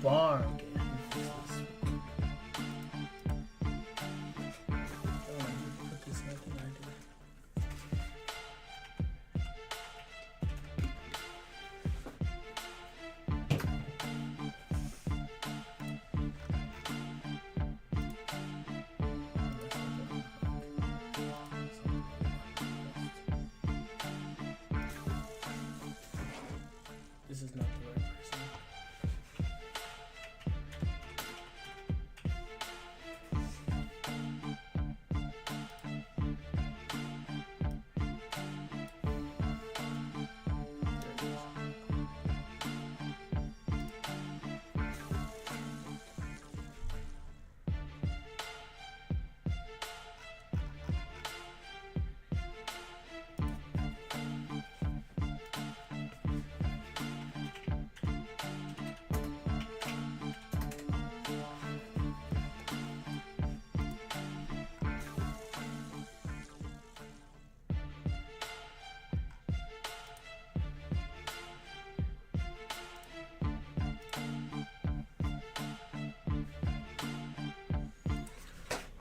barn. This is not the right person.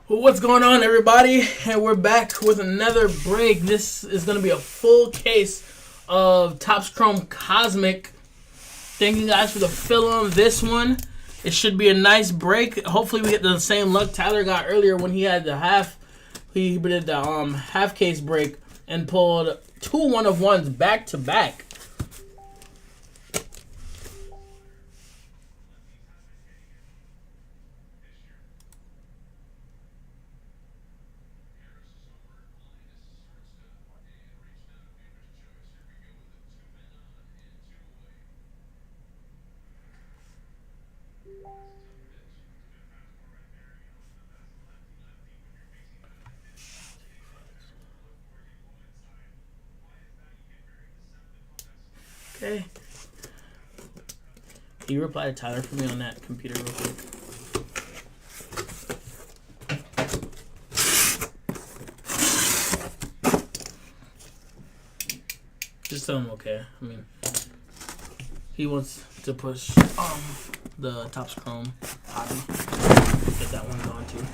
What's going on, everybody? And we're back with another break. This is going to be a full case of Topps Chrome Cosmic. Thank you guys for the fill on this one. It should be a nice break. Hopefully we get the same luck Tyler got earlier when he had the half. He did the half case break and pulled 2 1-of-1s back to back. Okay. Can you reply to Tyler for me on that computer real quick? Just tell him okay. I mean, he wants to push the Topps Chrome hobby. Get that one going too.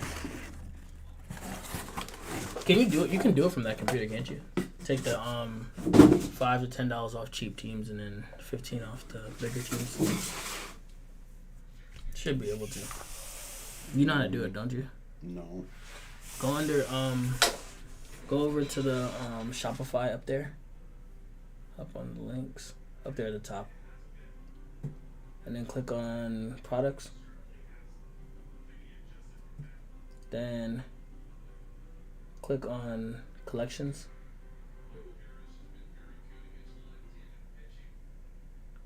Can you do it? You can do it from that computer, can't you? Take the $5 to $10 off cheap teams and then 15 off the bigger teams. Should be able to. You know how to do it, don't you? No. Go under go over to the Shopify up there. Up on the links. Up there at the top. And then click on products. Then click on collections.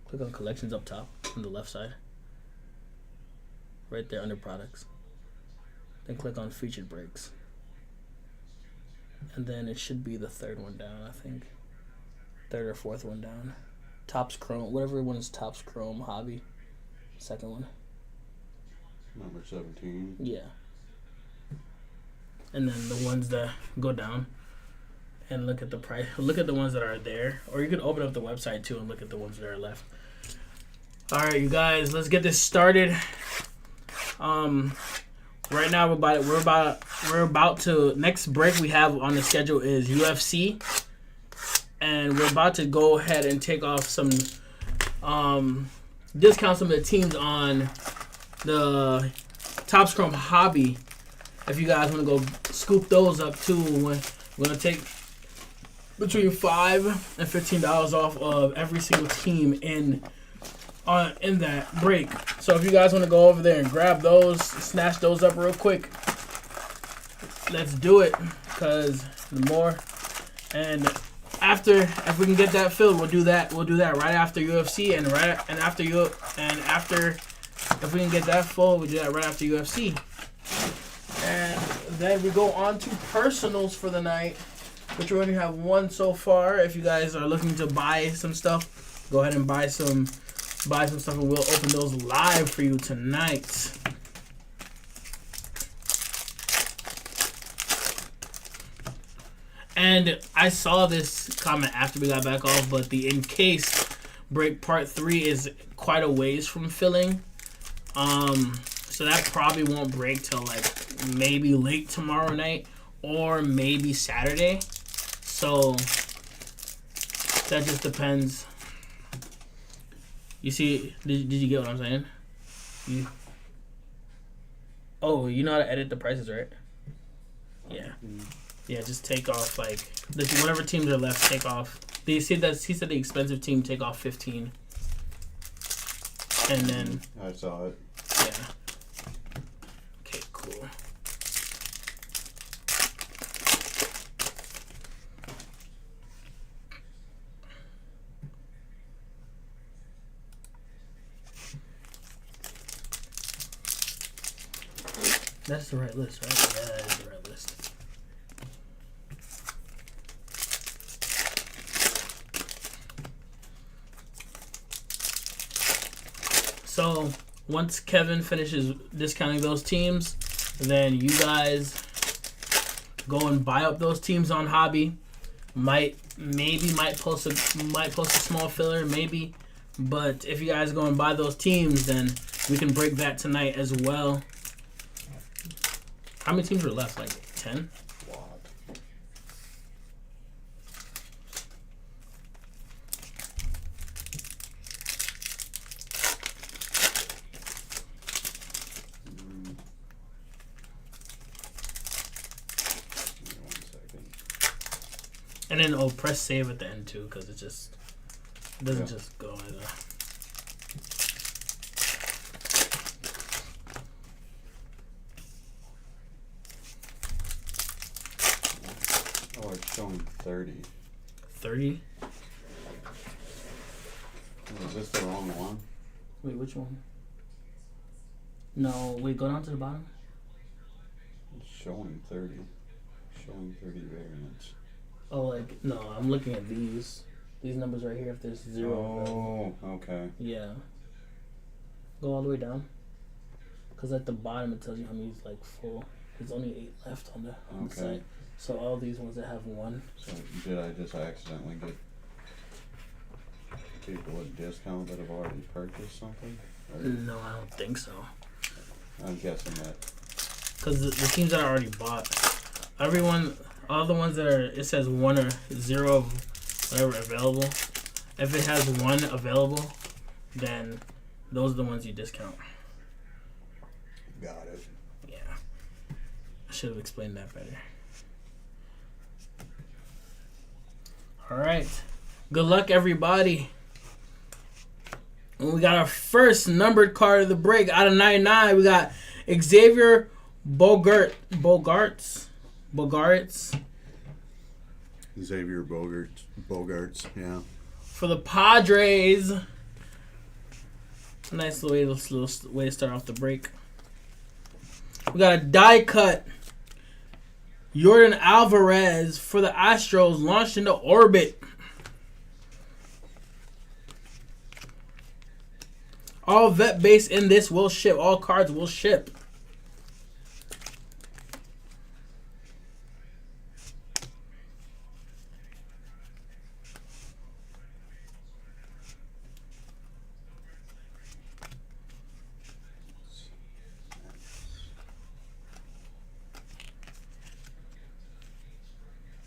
Click on collections up top on the left side. Right there under products. Then click on featured breaks. And then it should be the third one down, I think. Third or fourth one down. Topps Chrome, whatever one is Topps Chrome Hobby. Second one. Number 17. Yeah. And then the ones that go down and look at the price. Look at the ones that are there. Or you could open up the website too and look at the ones that are left. Alright, you guys, let's get this started. Right now we're about to next break we have on the schedule is UFC. And we're about to go ahead and take off some discount some of the teams on the Topps Chrome Hobby. If you guys want to go scoop those up too, we're gonna take between $5 and $15 off of every single team in that break. So if you guys want to go over there and grab those, snatch those up real quick, let's do it. Cause the more and after, if we can get that filled, we'll do that. We'll do that right after UFC and after if we can get that full, we'll do that right after UFC. And then we go on to personals for the night, which we only have one so far. If you guys are looking to buy some stuff, go ahead and buy some stuff, and we'll open those live for you tonight. And I saw this comment after we got back off, but the in case break part 3 is quite a ways from filling. So that probably won't break till like maybe late tomorrow night or maybe Saturday. So that just depends. You see, did you get what I'm saying? You know how to edit the prices, right? Yeah. Yeah, just take off like whatever teams are left. Take off. He said the expensive team take off 15, and then I saw it. yeah. Okay, cool. That's the right list, right? Yeah, that is the right list. So, once Kevin finishes discounting those teams, then you guys go and buy up those teams on Hobby. Might post a small filler, maybe. But if you guys go and buy those teams, then we can break that tonight as well. How many teams are left? Like 10? Lot. Give me 1 second. And then press save at the end too, because it doesn't just go either. Oh, it's showing 30. 30? Is this the wrong one? Wait, which one? No, wait, go down to the bottom. It's showing 30. Showing 30 variants. Oh, like, no, I'm looking at these. These numbers right here, if there's 0. Oh, okay. Yeah. Go all the way down. Because at the bottom it tells you how many's like full. There's only 8 left on the site. So all these ones that have 1. So did I just accidentally get people a discount that have already purchased something? Or No, I don't think so. I'm guessing that. Because the teams that I already bought, all the ones that are, it says 1 or 0 of whatever available. If it has 1 available, then those are the ones you discount. Got it. Yeah. I should have explained that better. Alright. Good luck, everybody. And we got our first numbered card of the break. Out of 99, we got Xavier Bogaerts. Xavier Bogaerts, yeah. For the Padres. Nice little way to start off the break. We got a die cut. Jordan Alvarez for the Astros launched into orbit. All vet base in this will ship. All cards will ship.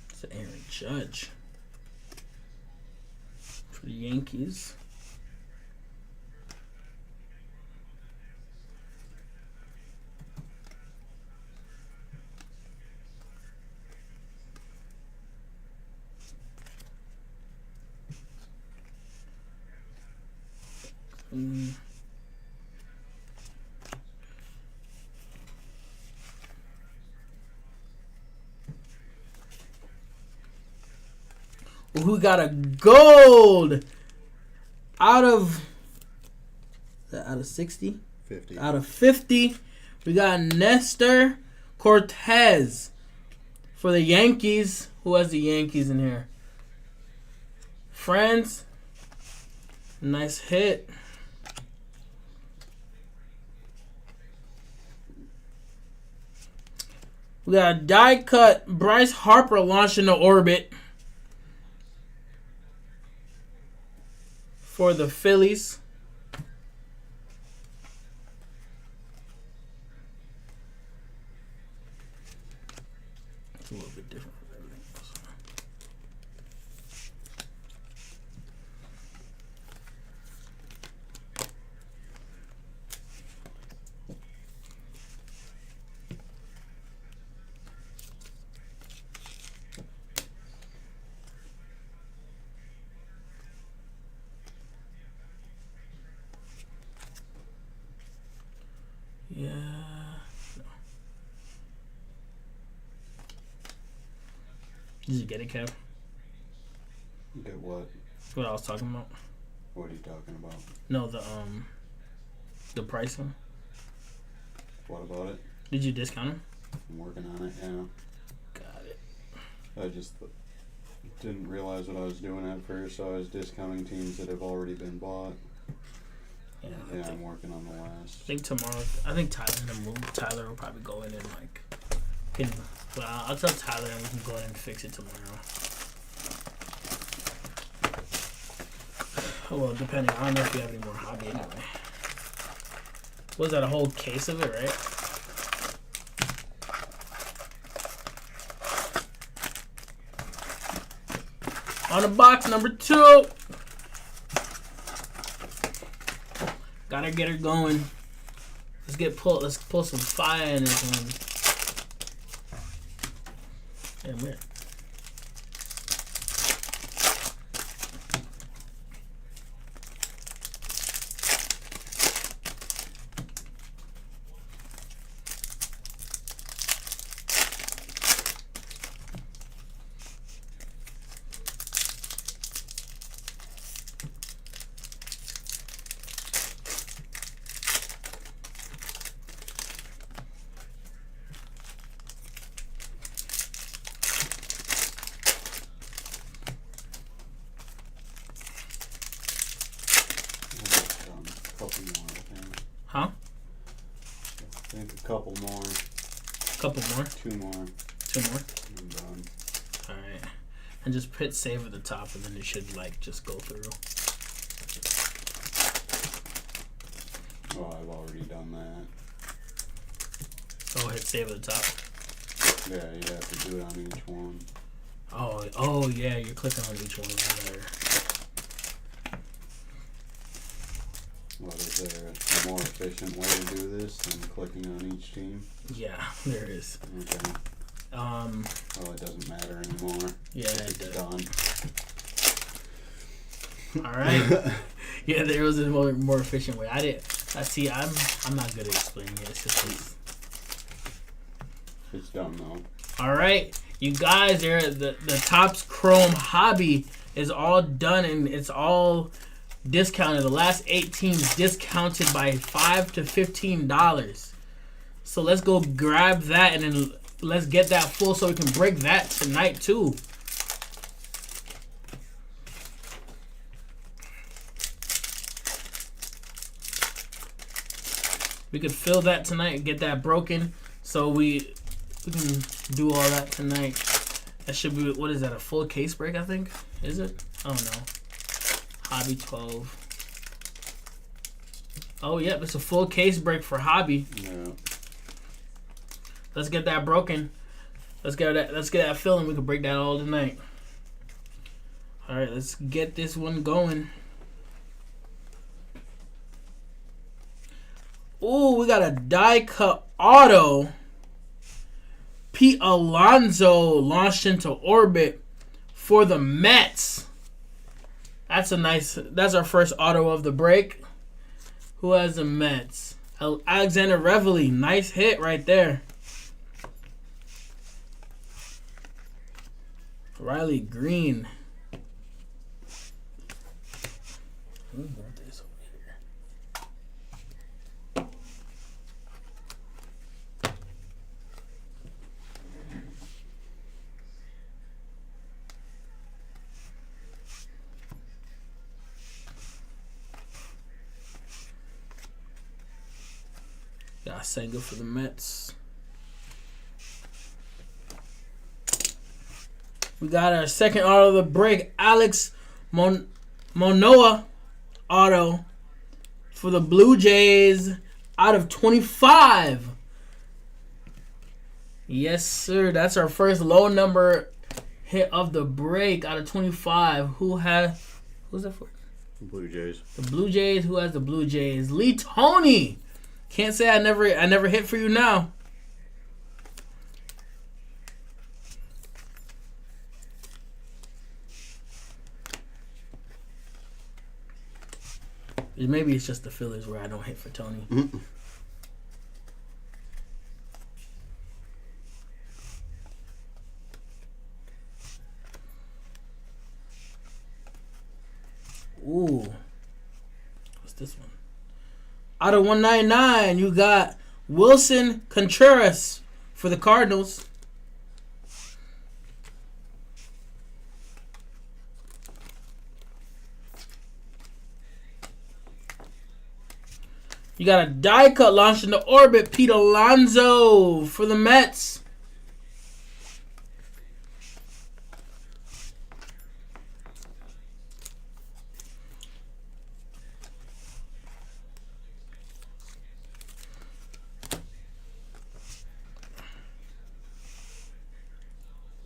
It's Aaron Judge for the Yankees. Who got a gold out of 60? 50. Out of 50, we got Nestor Cortez for the Yankees. Who has the Yankees in here? Friends. Nice hit. We got a die cut Bryce Harper launched into orbit for the Phillies. It's a little bit different from everything else. Yeah. No. Did you get it, Kev? Get what? What I was talking about? What are you talking about? No, the pricing. What about it? Did you discount them? I'm working on it, yeah. Got it. I just didn't realize what I was doing at first, so I was discounting teams that have already been bought. Yeah. Yeah, I'm working on the last. I think tomorrow. I think Tyler will probably go in and like. I'll tell Tyler and we can go in and fix it tomorrow. Oh, well, depending. I don't know if you have any more hobby anyway. Was that a whole case of it, right? On to box number 2. Gotta get her going. Let's pull some fire in this one. Damn weird. Couple more, I think. Huh? I think a couple more. Couple more? 2 more. 2 more? I'm done. Alright. And just hit save at the top and then it should like just go through. Oh, I've already done that. Oh, hit save at the top. Yeah, you have to do it on each one. Oh yeah, you're clicking on each one there. What is there a more efficient way to do this than clicking on each team? Yeah, there is. Okay. Well, it doesn't matter anymore. Yeah, it It's does. done. All right. Yeah, there was a more efficient way. I'm not good at explaining it. It's just It's done though. all right, you guys. The Topps Chrome hobby is all done and it's all discounted. The last 8 teams discounted by $5 to $15. So let's go grab that and then let's get that full so we can break that tonight too. We could fill that tonight and get that broken so we can do all that tonight. That should be, what is that, a full case break, I think? Is it? I don't know. Hobby 12. Oh, yep, it's a full case break for Hobby. Yeah. Let's get that broken. Let's get that filling. We can break that all tonight. All right, let's get this one going. Ooh, we got a die cut auto. Pete Alonso launched into orbit for the Mets. That's our first auto of the break. Who has the Mets? Alexander Reveille. Nice hit right there. Riley Green. Move this over here. Got Senga for the Mets. We got our second auto of the break. Alex Manoah auto for the Blue Jays out of 25. Yes, sir. That's our first low number hit of the break out of 25. Who's that for? Blue Jays. The Blue Jays. Who has the Blue Jays? Lee Tony. Can't say I never hit for you now. Maybe it's just the Phillies where I don't hit for Tony. Mm-mm. Ooh. What's this one? Out of 199, you got Wilson Contreras for the Cardinals. You got a die cut launched into orbit, Pete Alonso for the Mets.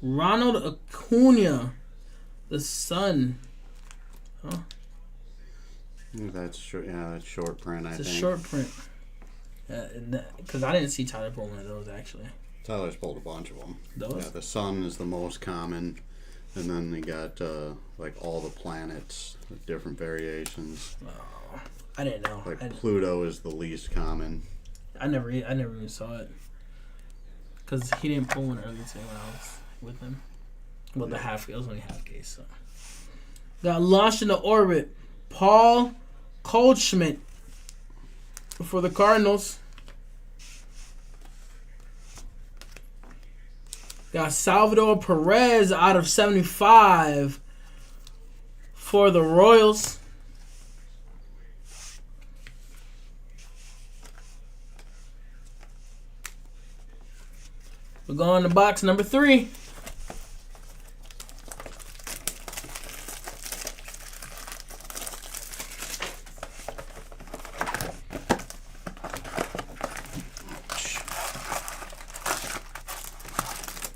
Ronald Acuna, the Sun. Huh? That's short. Yeah, that's short print. It's I a think. short print. Because I didn't see Tyler pull one of those, actually. Tyler's pulled a bunch of them. Those? Yeah, the sun is the most common, and then they got like all the planets, with different variations. Oh, I didn't know. Like Pluto is the least common. I never even saw it. Because he didn't pull one earlier today when I was with him. Well, it was only half case, so. Got launched into orbit. Paul Goldschmidt for the Cardinals. Got Salvador Perez out of 75 for the Royals. We're going to box number 3.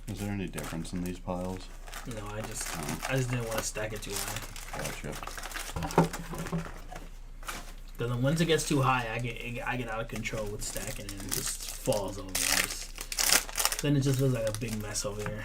Is there any difference in these piles? No, I just didn't want to stack it too high. Gotcha. Because once it gets too high, I get out of control with stacking and it just falls over. Then it just looks like a big mess over here.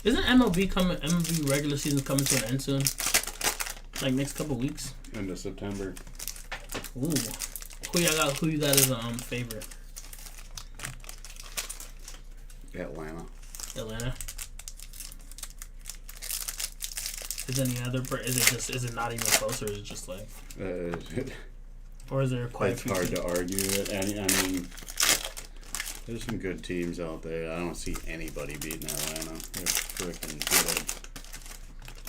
Isn't MLB regular season coming to an end soon? Like next couple weeks? End of September. Ooh. Who you got as favorite? Atlanta. Atlanta. Is it not even close, or is it just like, or is there quite It's a few hard teams? to argue it. I mean, there's some good teams out there. I don't see anybody beating Atlanta. They're freaking good.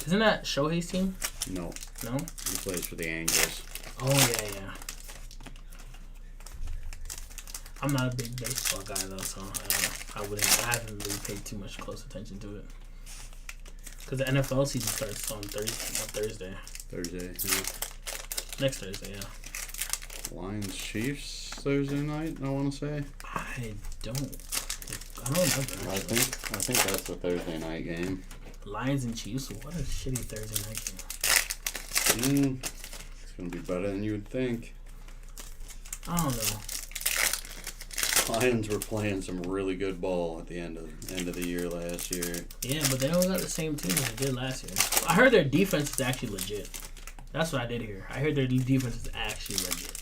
Isn't that Shohei's team? No, No? he plays for the Angels. Oh, yeah. I'm not a big baseball guy, though, so I haven't really paid too much close attention to it. Because the NFL season starts on Thursday. Thursday, yeah. Next Thursday, yeah. Lions Chiefs Thursday night, I want to say. I don't remember. I think that's the Thursday night game. Lions and Chiefs, what a shitty Thursday night game. It's going to be better than you would think. I don't know. Lions were playing some really good ball at the end of the year last year. Yeah, but they don't got the same team as they did last year. I heard their defense is actually legit. That's what I did hear. I heard their defense is actually legit.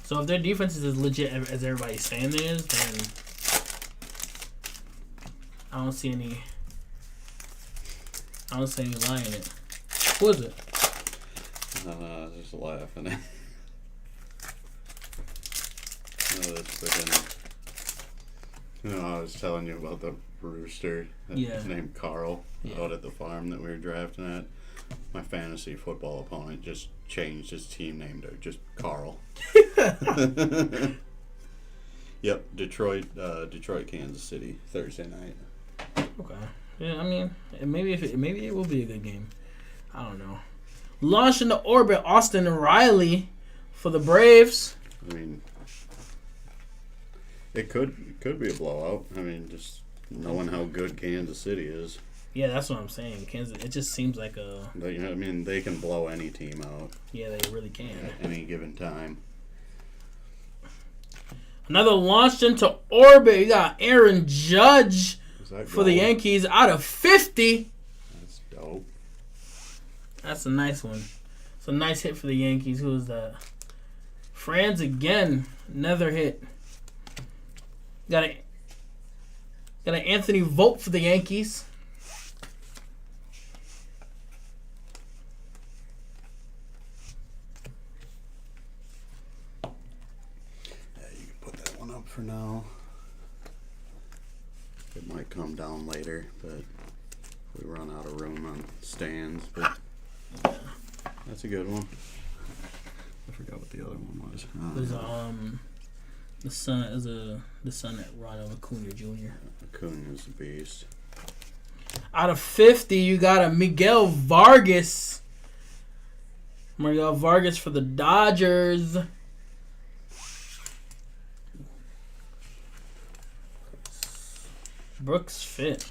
So if their defense is as legit as everybody's saying it is, then I don't see any lie in it. Who is it? I was just laughing. That's freaking. I was telling you about the rooster Yeah. named Carl Yeah. out at the farm that we were drafting at. my fantasy football opponent just changed his team name to just Carl. Yep, Detroit, Kansas City, Thursday night. Okay. Yeah, I mean, maybe it will be a good game. I don't know. Launched into orbit, Austin Riley for the Braves. I mean, it could be a blowout. I mean, just knowing how good Kansas City is. Yeah, that's what I'm saying. Kansas, it just seems like they can blow any team out. Yeah, they really can. At any given time. Another launched into orbit. You got Aaron Judge for the Yankees out of 50. That's dope. That's a nice one. It's a nice hit for the Yankees. Who is that? Franz again. Another hit. Got an Anthony Vogt for the Yankees. For now, it might come down later, but we run out of room on stands. But that's a good one. I forgot what the other one was. It was the son at Ronald Acuna Jr. Acuna is the beast. Out of 50, you got a Miguel Vargas. Miguel Vargas for the Dodgers. Brooks fit.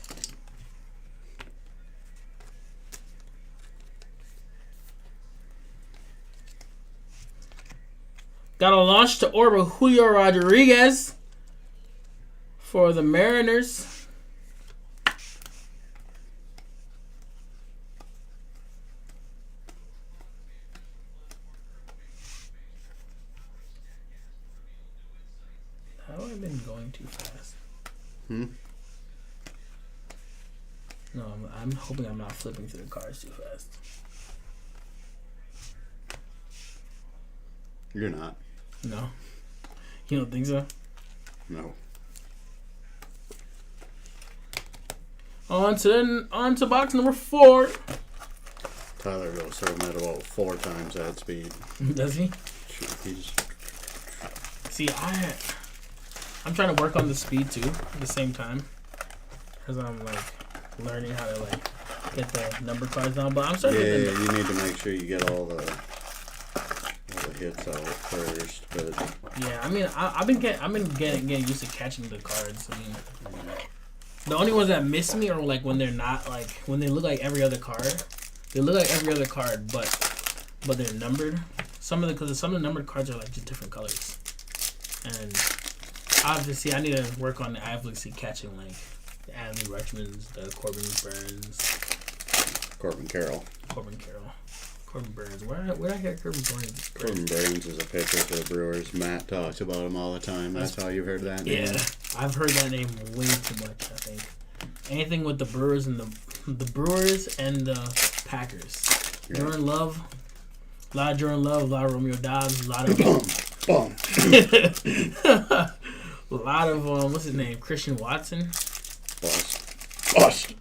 Got a launch to orbit Julio Rodriguez for the Mariners. How have I been going too fast? No, I'm hoping I'm not flipping through the cards too fast. You're not. No. You don't think so? No. On to box number 4. Tyler goes through him at about 4 times that speed. Does he? He's... See, I'm trying to work on the speed too at the same time, because I'm like learning how to like get the number cards down. But I'm starting. Yeah, you need to make sure you get all the hits out first. But yeah, I mean, I've been getting used to catching the cards. I mean, the only ones that miss me are like when they're not like when they look like every other card. They look like every other card, but they're numbered. Some of the numbered cards are like just different colors, and obviously I need to work on the obviously catching like the Adley Rutschmans, the Corbin Burns, Corbin Carroll. Corbin Burns. Where did I hear Corbin Burns? Corbin Burns is a pitcher for the Brewers. Matt talks about him all the time. That's how you've heard that name. Yeah, I've heard that name way too much. I think anything with the Brewers and the Brewers and the Packers. Yeah. Jordan Love, a lot of Jordan Love, a lot of Romeo Dobbs, a lot of boom. A lot of what's his name? Christian Watson. Bust.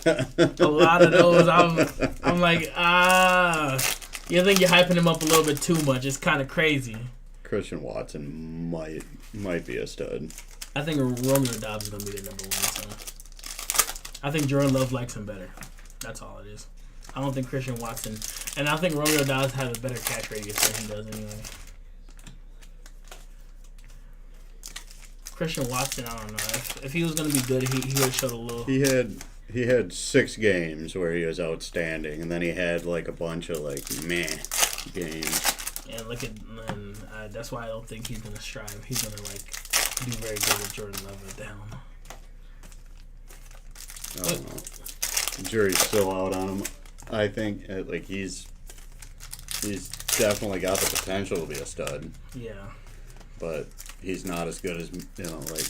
A lot of those. I'm like, you think you're hyping him up a little bit too much. It's kind of crazy. Christian Watson might be a stud. I think Romeo Dobbs is gonna be the number 1. So I think Jordan Love likes him better. That's all it is. I don't think Christian Watson, and I think Romeo Dobbs has a better catch radius than he does anyway. Christian Watson, I don't know. If he was gonna be good, he would have showed a little. He had 6 games where he was outstanding, and then he had like a bunch of like meh games. And that's why I don't think he's gonna strive. He's gonna like do very good with Jordan Love at the helm. I don't know. The jury's still out on him. I think like he's definitely got the potential to be a stud. Yeah. But he's not as good as like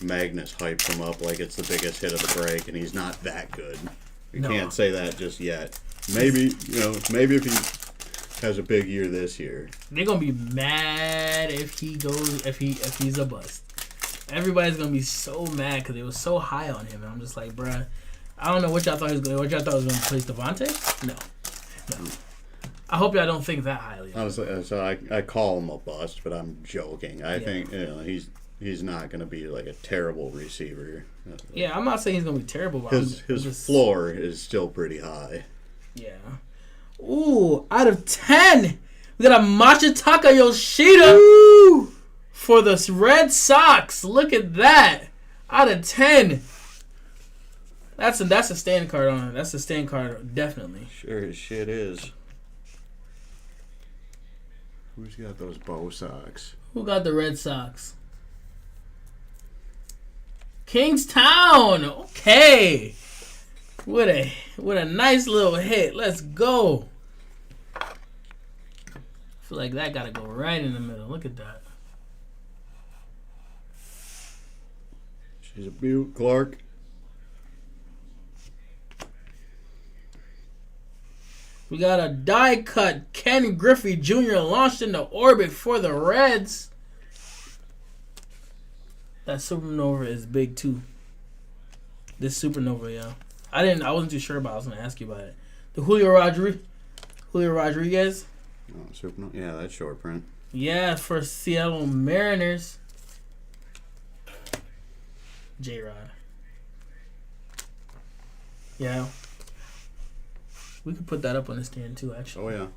Magnus hyped him up like it's the biggest hit of the break, and he's not that good. You can't say that just yet. Maybe if he has a big year this year. They're gonna be mad if he's a bust. Everybody's gonna be so mad because they were so high on him, and I'm just like, bruh, I don't know what y'all thought he was going. What y'all thought was going to replace Devontae? No. I hope y'all don't think that highly. Honestly, so I call him a bust, but I'm joking. I think he's not going to be like a terrible receiver. Yeah, I'm not saying he's going to be terrible. But His floor is still pretty high. Yeah. Ooh, out of 10, we got a Masataka Yoshida for the Red Sox. Look at that. Out of 10. That's a stand card on it. That's a stand card, definitely. Sure as shit is. Who's got those Bo Sox? Who got the Red Sox? Kingstown. Okay. What a nice little hit. Let's go. I feel like that gotta go right in the middle. Look at that. She's a beaut, Clark. We got a die cut Ken Griffey Jr. launched into orbit for the Reds. That supernova is big too. This supernova, yeah. I wasn't too sure about it. I was gonna ask you about it. The Julio Rodriguez. Oh, supernova. Yeah, that's short print. Yeah, for Seattle Mariners. J-Rod. Yeah. We could put that up on the stand too, actually. Oh, yeah.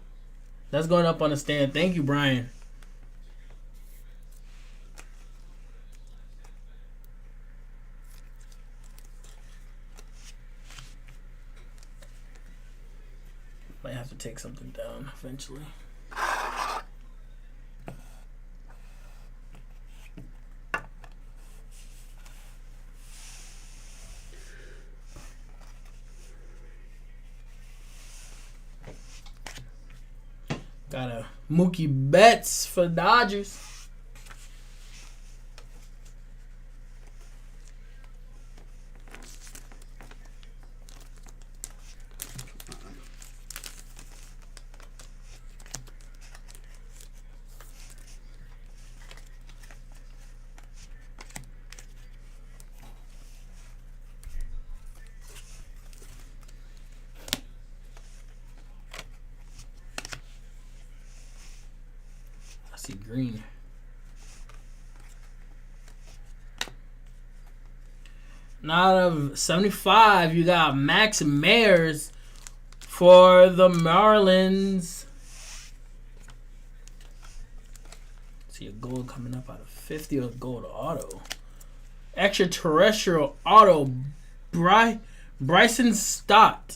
That's going up on the stand. Thank you, Brian. Might have to take something down eventually. Got a Mookie Betts for the Dodgers. See green. Now out of 75, you got Max Mayers for the Marlins. See a gold coming up out of 50 or gold auto. Extraterrestrial auto. Bryson Stott.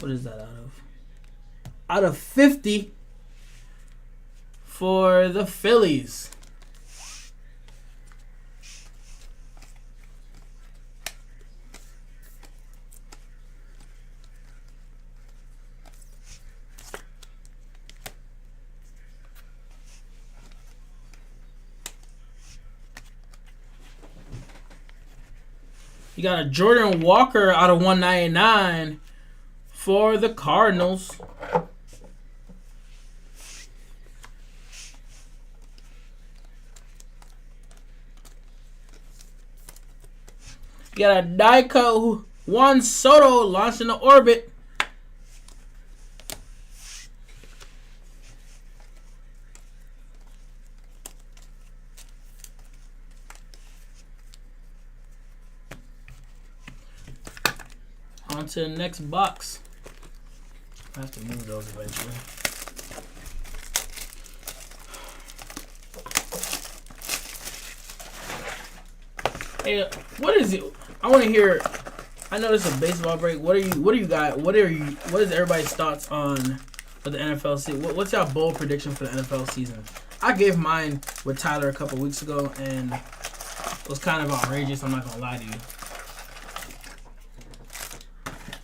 What is that out of? Out of 50. For the Phillies. You got a Jordan Walker out of 199 for the Cardinals. You got a Daiko Juan Soto launched into orbit. On to the next box. I have to move those eventually. Hey, what is it? I want to hear. I know this is a baseball break. What is everybody's thoughts on for the NFL season? What's y'all bold prediction for the NFL season? I gave mine with Tyler a couple weeks ago, and it was kind of outrageous. I'm not gonna lie to you.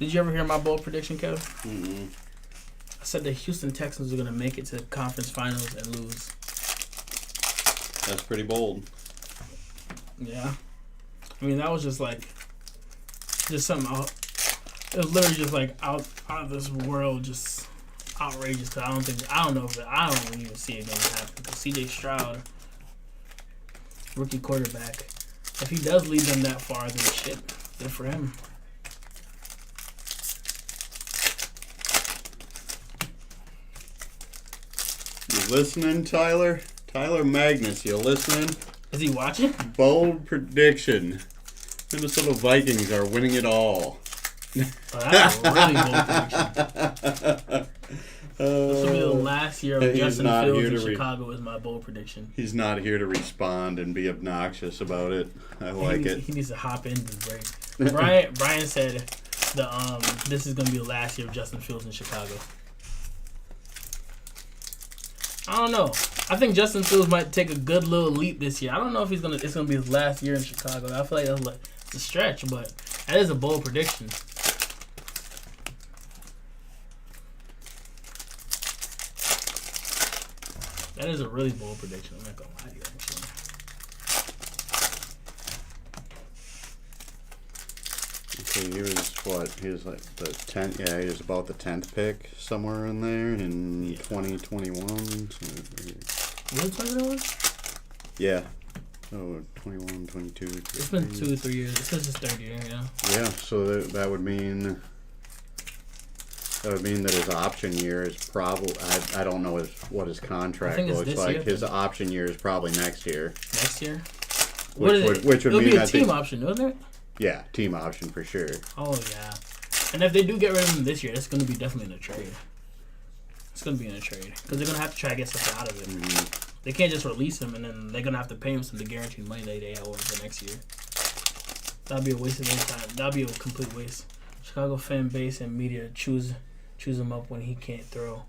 Did you ever hear my bold prediction, Kev? Mm-hmm. I said the Houston Texans are gonna make it to the conference finals and lose. That's pretty bold. Yeah. I mean, that was just something out. It was literally just like out of this world, just outrageous. Cause I don't even see it gonna happen. Because C.J. Stroud, rookie quarterback, if he does lead them that far, then shit, Good for him. You listening, Tyler? Tyler Magnus, you listening? Is he watching? Bold prediction. Minnesota Vikings are winning it all. Oh, that's a really bold prediction. This will be the last year of He's Justin not Fields here in to Chicago is my bold prediction. He's not here to respond and be obnoxious about it. I like it. He needs to hop in the break. Brian said this is gonna be the last year of Justin Fields in Chicago. I don't know. I think Justin Fields might take a good little leap this year. I don't know if it's gonna be his last year in Chicago. I feel like that's a stretch, but that is a bold prediction. That is a really bold prediction. I'm not gonna lie to you, actually. Okay, he was what? He was like the 10th. Yeah, he was about the 10th pick somewhere in there in 2021. What time it was? Yeah. So 21, 22. It's been 2 or 3 years. This is his third year, yeah. Yeah, so that would mean that his option year is probably I don't know what his contract I think it's looks this like. year. His option year is probably next year. Next year? Which would It'll mean be a I team think, option, wasn't it? yeah, team option for sure. Oh, yeah. And if they do get rid of him this year, it's going to be definitely in a trade. It's going to be in a trade. Because they're going to have to try to get something out of it. Mm-hmm. They can't just release him, and then they're going to have to pay him some of the guaranteed money they owe him for next year. That'd be a waste of their time. That'd be a complete waste. Chicago fan base and media choose him up when he can't throw.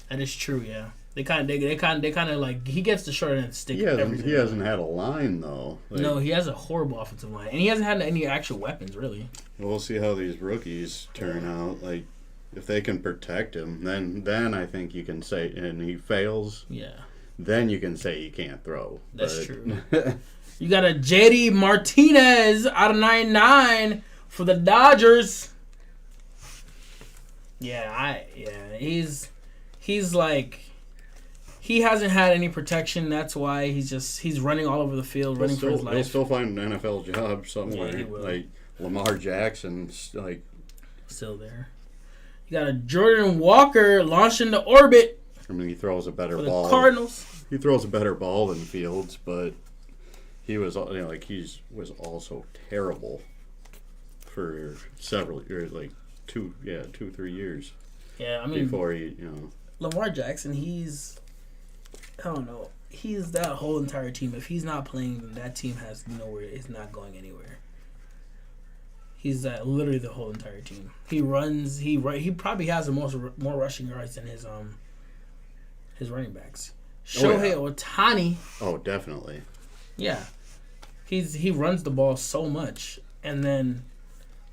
That is true, yeah. They kind of like he gets the short end of the stick. He hasn't had a line though. Like, No, he has a horrible offensive line, and he hasn't had any actual weapons really. We'll see how these rookies turn out. Like, if they can protect him, then I think you can say, and he fails, Yeah, then you can say he can't throw. that's true. You got a JD Martinez out of 99 for the Dodgers. Yeah, he's like. He hasn't had any protection. That's why he's running all over the field, running for his life. He'll still find an NFL job somewhere. Yeah, he will. Like Lamar Jackson's like Still there. You got a Jordan Walker launched into orbit I mean he throws a better for the ball. Cardinals. He throws a better ball than Fields, but he was was also terrible for several years, like 2-3 years. Yeah, I mean Before he Lamar Jackson, I don't know. He's that whole entire team. If he's not playing, then that team has nowhere. It's not going anywhere. He's literally the whole entire team. He runs. He probably has the more rushing yards than his running backs. Shohei Ohtani. Oh, definitely. Yeah, he runs the ball so much, and then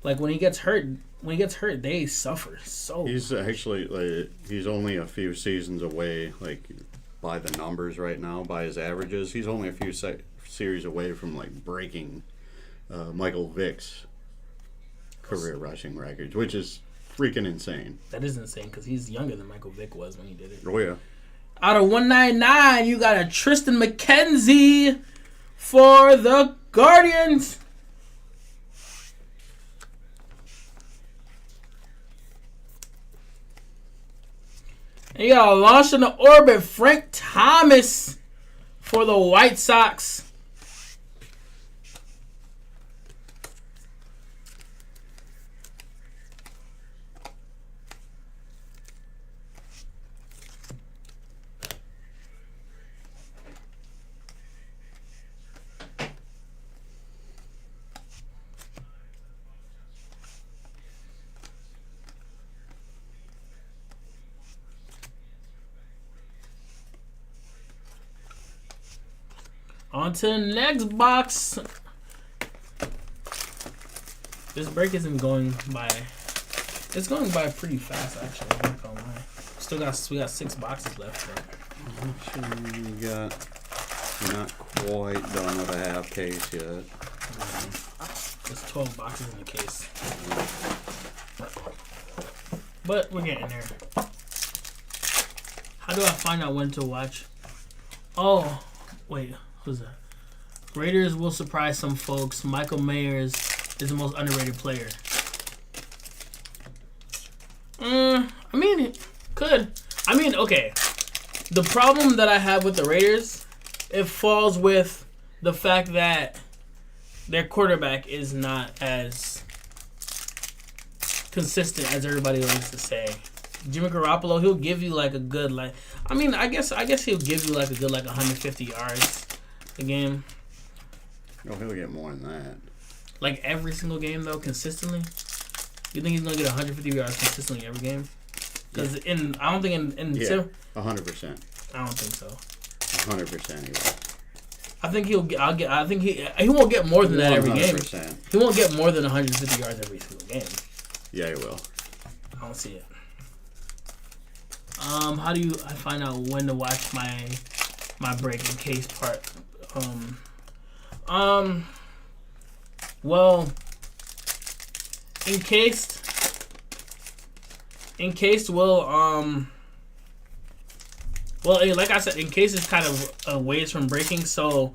like when he gets hurt, they suffer. So He's actually he's only a few seasons away, like by the numbers right now, by his averages. He's only a few series away from like breaking Michael Vick's career rushing records, which is freaking insane. that is insane because he's younger than Michael Vick was when he did it. Oh yeah. Out of 199, you got a Tristan McKenzie for the Guardians. And you got a launch in the orbit, Frank Thomas for the White Sox. On to the next box. This break isn't going by. It's going by pretty fast, actually. I'm not gonna lie. We got 6 boxes left. But We're not quite done with a half case yet. there's 12 boxes in the case. But we're getting there. How do I find out when to watch? Oh, wait. Who's that? Raiders will surprise some folks. Michael Mayers is the most underrated player. I mean, it could. I mean, okay. The problem that I have with the Raiders, it falls with the fact that their quarterback is not as consistent as everybody likes to say. Jimmy Garoppolo, he'll give you like a good I guess he'll give you like a good 150 yards a game. Oh, he'll get more than that. Like every single game though, consistently. You think he's gonna get 150 yards consistently every game? Because I don't think in 100%. I don't think so. 100% he will. I think I think he won't get more than that every game. 100%. He won't get more than 150 yards every single game. Yeah, he will. I don't see it. How do I find out when to watch my break in case part? Well, encased well, like I said, encased is kind of a ways from breaking, so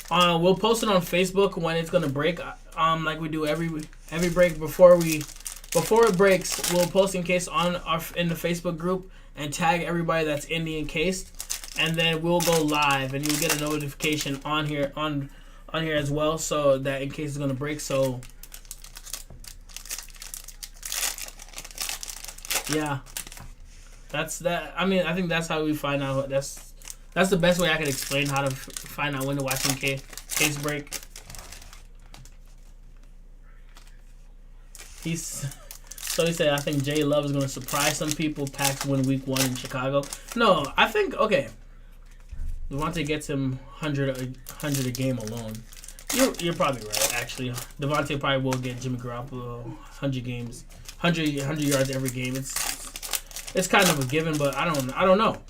we'll post it on Facebook when it's gonna break. Like we do every break before it breaks, we'll post encased in the Facebook group and tag everybody that's in the encased, and then we'll go live and you'll get a notification on here as well, so that encased is gonna break. So yeah, that's that. I mean, I think that's how we find out. That's the best way I can explain how to find out when to watch case break. He said, I think Jay Love is going to surprise some people. Packs win week 1 in Chicago. No, I think, okay. Devontae gets him 100 a game alone. You're probably right, actually. Devontae probably will get Jimmy Garoppolo 100 games, 100 yards every game. It's kind of a given, but I don't know.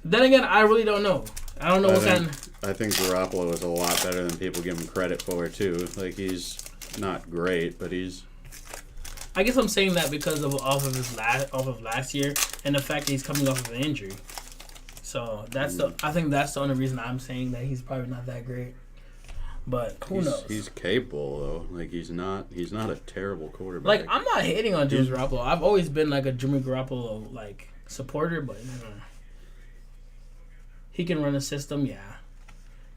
Then again, I really don't know. I don't know I think Garoppolo is a lot better than people give him credit for, too. Like, he's not great, but he's... I guess I'm saying that because off of last year and the fact that he's coming off of an injury. So I think that's the only reason I'm saying that he's probably not that great. But who knows? He's capable though. Like he's not a terrible quarterback. Like I'm not hating on Jimmy Garoppolo. I've always been like a Jimmy Garoppolo like supporter, but he can run a system, yeah.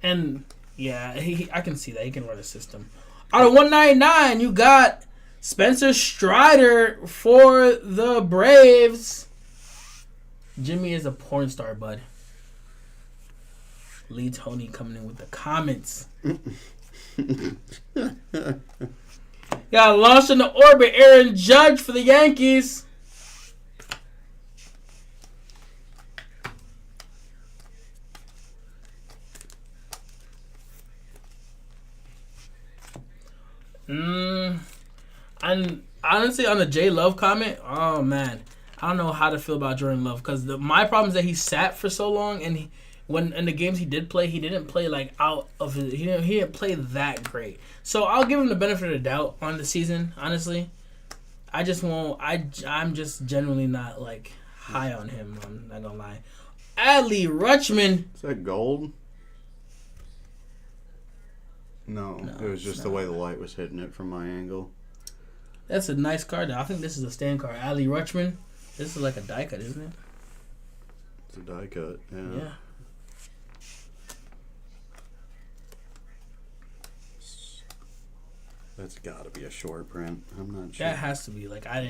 And yeah, I can see that he can run a system. Out of 199, you got Spencer Strider for the Braves. Jimmy is a porn star, bud. Lee Tony coming in with the comments. Got launched in the orbit. Aaron Judge for the Yankees. And honestly, on the J Love comment, oh man, I don't know how to feel about Jordan Love because my problem is that he sat for so long, and when in the games he did play, he didn't play like out of his. He didn't play that great. So I'll give him the benefit of the doubt on the season. Honestly, I just won't. I'm just generally not like high on him. I'm not gonna lie. Adley Rutschman. Is that gold? No, it was just the way the light was hitting it from my angle. That's a nice card, though. I think this is a stand card. Adley Rutschman. This is like a die cut, isn't it? It's a die cut, yeah. Yeah. That's got to be a short print. I'm not sure. That has to be. Like, I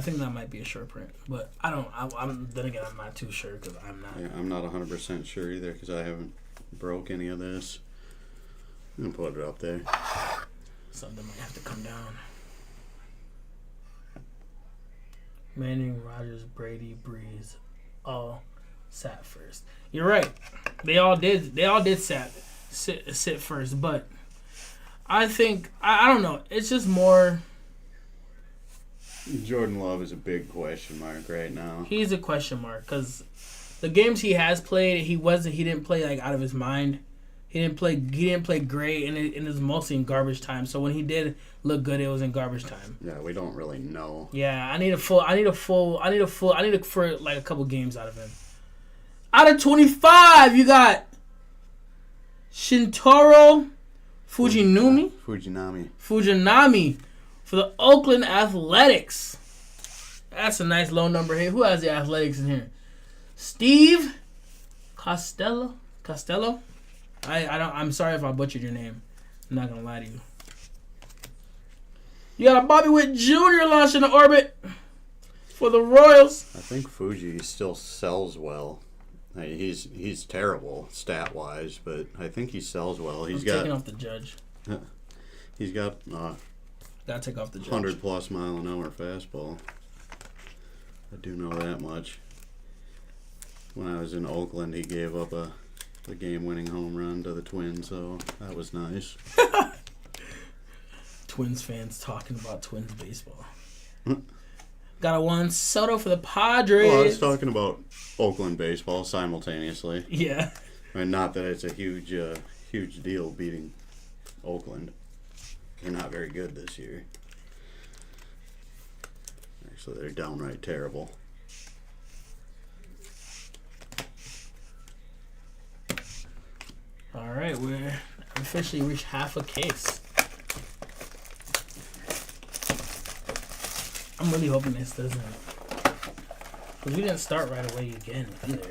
think that might be a short print. But I don't. Then again, I'm not too sure because I'm not. Yeah, I'm not 100% sure either because I haven't broke any of this. I'm going to put it up there. Something might have to come down. Manning, Rodgers, Brady, Breeze, all sat first. You're right. They all did sit first, but I think I don't know. It's just more. Jordan Love is a big question mark right now. He's a question mark because the games he has played, he didn't play like out of his mind. He didn't play great, and it was mostly in garbage time. So when he did look good, it was in garbage time. Yeah, we don't really know. Yeah, I need for like a couple games out of him. Out of 25, you got Shintaro Fujinami. Fujinami for the Oakland Athletics. That's a nice low number here. Who has the Athletics in here? Steve Costello. I'm sorry if I butchered your name. I'm not gonna lie to you. You got a Bobby Witt Jr. launching the orbit for the Royals. I think Fuji still sells well. He's terrible stat wise, but I think he sells well. He's taking off the judge. He's got Gotta take off the judge. 100+ mile an hour fastball. I do know that much. When I was in Oakland, he gave up a game-winning home run to the Twins, so that was nice. Twins fans talking about Twins baseball. Got a Juan Soto for the Padres. Well, I was talking about Oakland baseball simultaneously. Yeah. I mean, not that it's a huge deal beating Oakland. They're not very good this year. Actually, they're downright terrible. All right, we're officially reached half a case. I'm really hoping this doesn't, because we didn't start right away again either.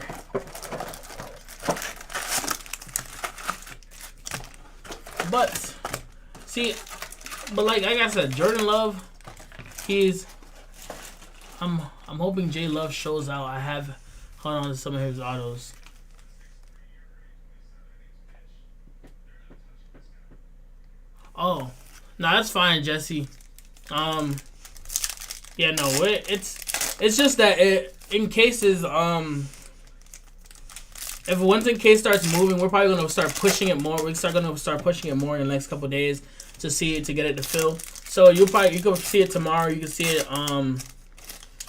But like I said, Jordan Love, I'm hoping Jay Love shows out. I have hung on to some of his autos. Oh, no, that's fine, Jesse. Yeah, no, it's just that in cases, if once in case starts moving, we're probably gonna start pushing it more. We're gonna start pushing it more in the next couple of days to get it to fill. So you can see it tomorrow. You can see it. I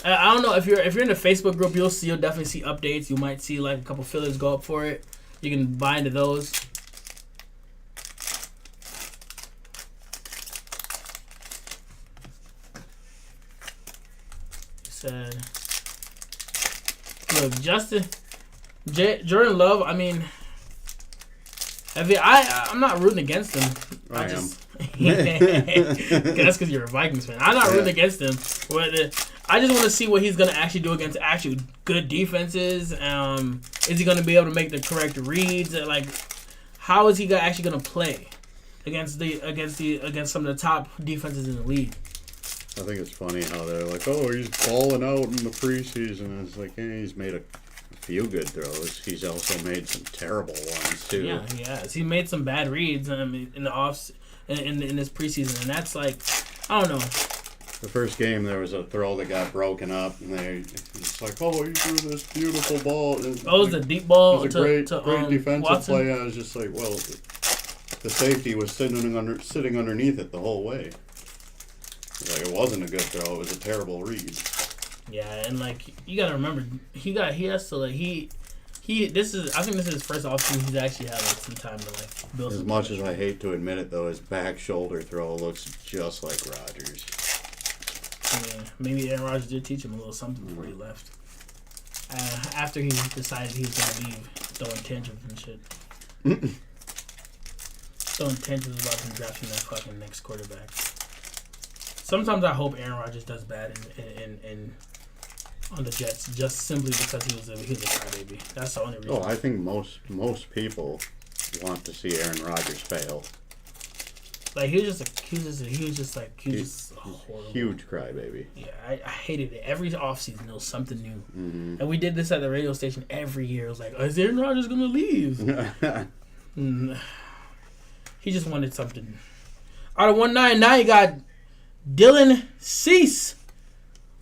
don't know if you're in the Facebook group, you'll definitely see updates. You might see like a couple fillers go up for it. You can buy into those. Said, look, Jordan Love. I mean, I'm not rooting against him. I am. That's because you're a Vikings fan. I'm not rooting against him. I just want to see what he's gonna actually do against actually good defenses. Is he gonna be able to make the correct reads? Like, how is he actually gonna play against some of the top defenses in the league? I think it's funny how they're like, oh, he's balling out in the preseason. It's like, he's made a few good throws. He's also made some terrible ones too. Yeah, he has. He made some bad reads in the in this preseason, and that's like, I don't know. The first game, there was a throw that got broken up, and it's like, oh, he threw this beautiful ball. It was a deep ball. It was a great defensive Watson. play. I was just like, well, the safety was sitting underneath it the whole way. Like, it wasn't a good throw. It was a terrible read. Yeah, and like you gotta remember, I think this is his first offseason. He's actually had like some time to like build. As much as I hate to admit it, though, his back shoulder throw looks just like Rodgers. Yeah, maybe Aaron Rodgers did teach him a little something before he left. After he decided he was gonna leave, throwing tantrums and shit. Throwing tantrums about him drafting that fucking next quarterback. Sometimes I hope Aaron Rodgers does bad in on the Jets just simply because he was a crybaby. That's the only reason. Oh, I think most people want to see Aaron Rodgers fail. Like he was just horrible. Huge crybaby. Yeah, I hated it. Every offseason there was something new. Mm-hmm. And we did this at the radio station every year. It was like, is Aaron Rodgers gonna leave? He just wanted something. Out of 199, you got Dylan Cease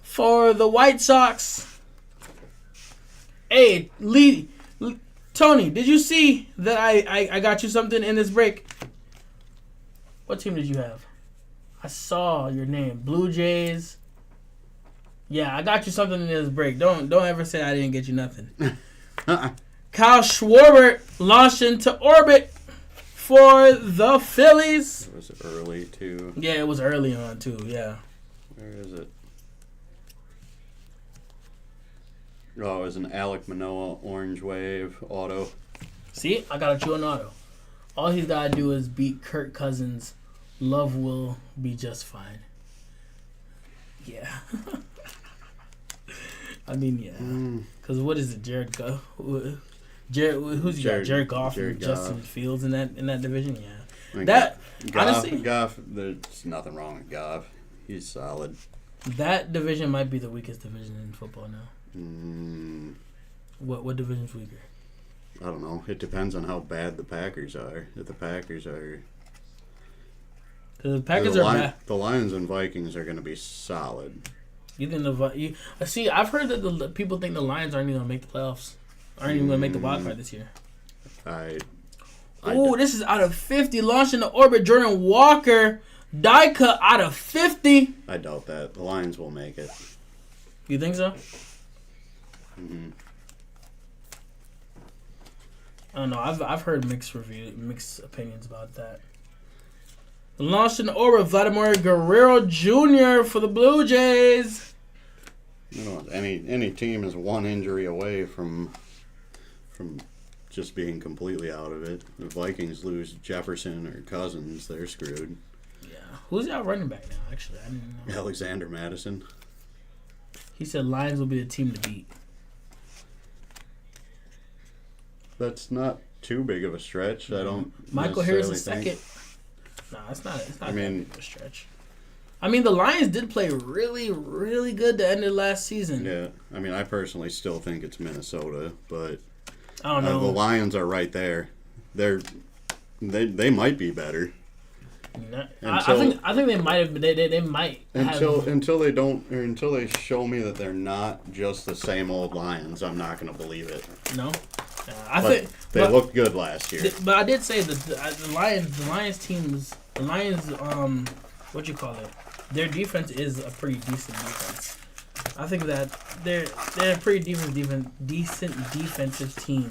for the White Sox. Hey, Tony, did you see that I got you something in this break? What team did you have? I saw your name. Blue Jays. Yeah, I got you something in this break. Don't ever say I didn't get you nothing. Kyle Schwarber launched into orbit for the Phillies. It was early, too. Yeah, it was early on, too, yeah. Where is it? Oh, it was an Alek Manoah Orange Wave auto. See, I got you an auto. All he's got to do is beat Kirk Cousins. Love will be just fine. Yeah. I mean, yeah. Because what is it, Jared Goff? Who's you got? Jared Goff and Justin Fields in that division? Yeah. I mean, That Goff, honestly, there's nothing wrong with Goff. He's solid. that division might be the weakest division in football now. What division's weaker? I don't know. It depends on how bad the Packers are. If the Packers are... Because the Packers are bad. The Lions and Vikings are going to be solid. You think see? I've heard that the people think the Lions aren't even gonna make the playoffs. Aren't even gonna make the wild card this year. This is out of 50. Launched into orbit. Jordan Walker die cut out of 50. I doubt that. The Lions will make it. You think so? Mm-hmm. I don't know. I've heard mixed opinions about that. Launched in orbit, Vladimir Guerrero Jr. for the Blue Jays. You know, any team is one injury away from just being completely out of it. The Vikings lose Jefferson or Cousins, they're screwed. Yeah. Who's our running back now, actually? I didn't know. Alexander Madison. He said Lions will be the team to beat. That's not too big of a stretch. I don't Michael Harris is necessarily second. No, it's not. It's not I mean, that big of a stretch. I mean, the Lions did play really, really good to end of last season. Yeah, I mean, I personally still think it's Minnesota, but I don't know. the Lions are right there. They might be better. I think they might have. They might until they show me that they're not just the same old Lions. I'm not going to believe it. No, they looked good last year. But I did say that the Lions what you call it? Their defense is a pretty decent defense. I think that they're a pretty decent defensive team.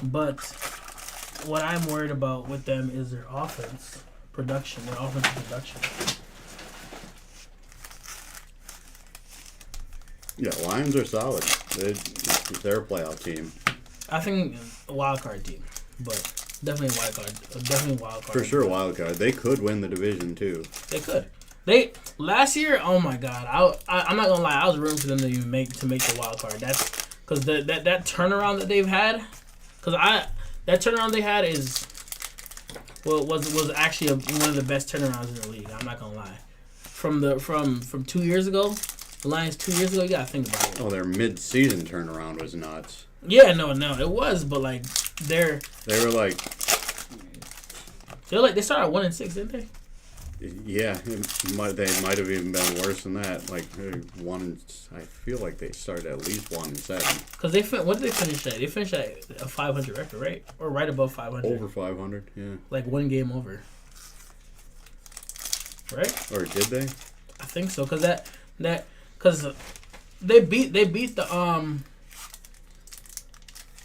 But what I'm worried about with them is their offensive production. Yeah, Lions are solid. They're a playoff team. I think a wild card team, but definitely a wild card. For sure, wild card. They could win the division too. They could. Last year. Oh my God! I'm not gonna lie. I was rooting for them to even make the wild card. That's because that turnaround that they've had. That turnaround they had was actually one of the best turnarounds in the league. I'm not gonna lie. From 2 years ago, the Lions 2 years ago. You gotta think about it. Oh, their mid-season turnaround was nuts. Yeah, no, it was, but like they started 1-6, didn't they? Yeah, they might have even been worse than that. Like I feel like they started at least 1-7. Because what did they finish at? They finished at a 500 record, right? Or right above 500. Over 500, yeah. Like one game over. Right? Or did they? I think so, because they beat the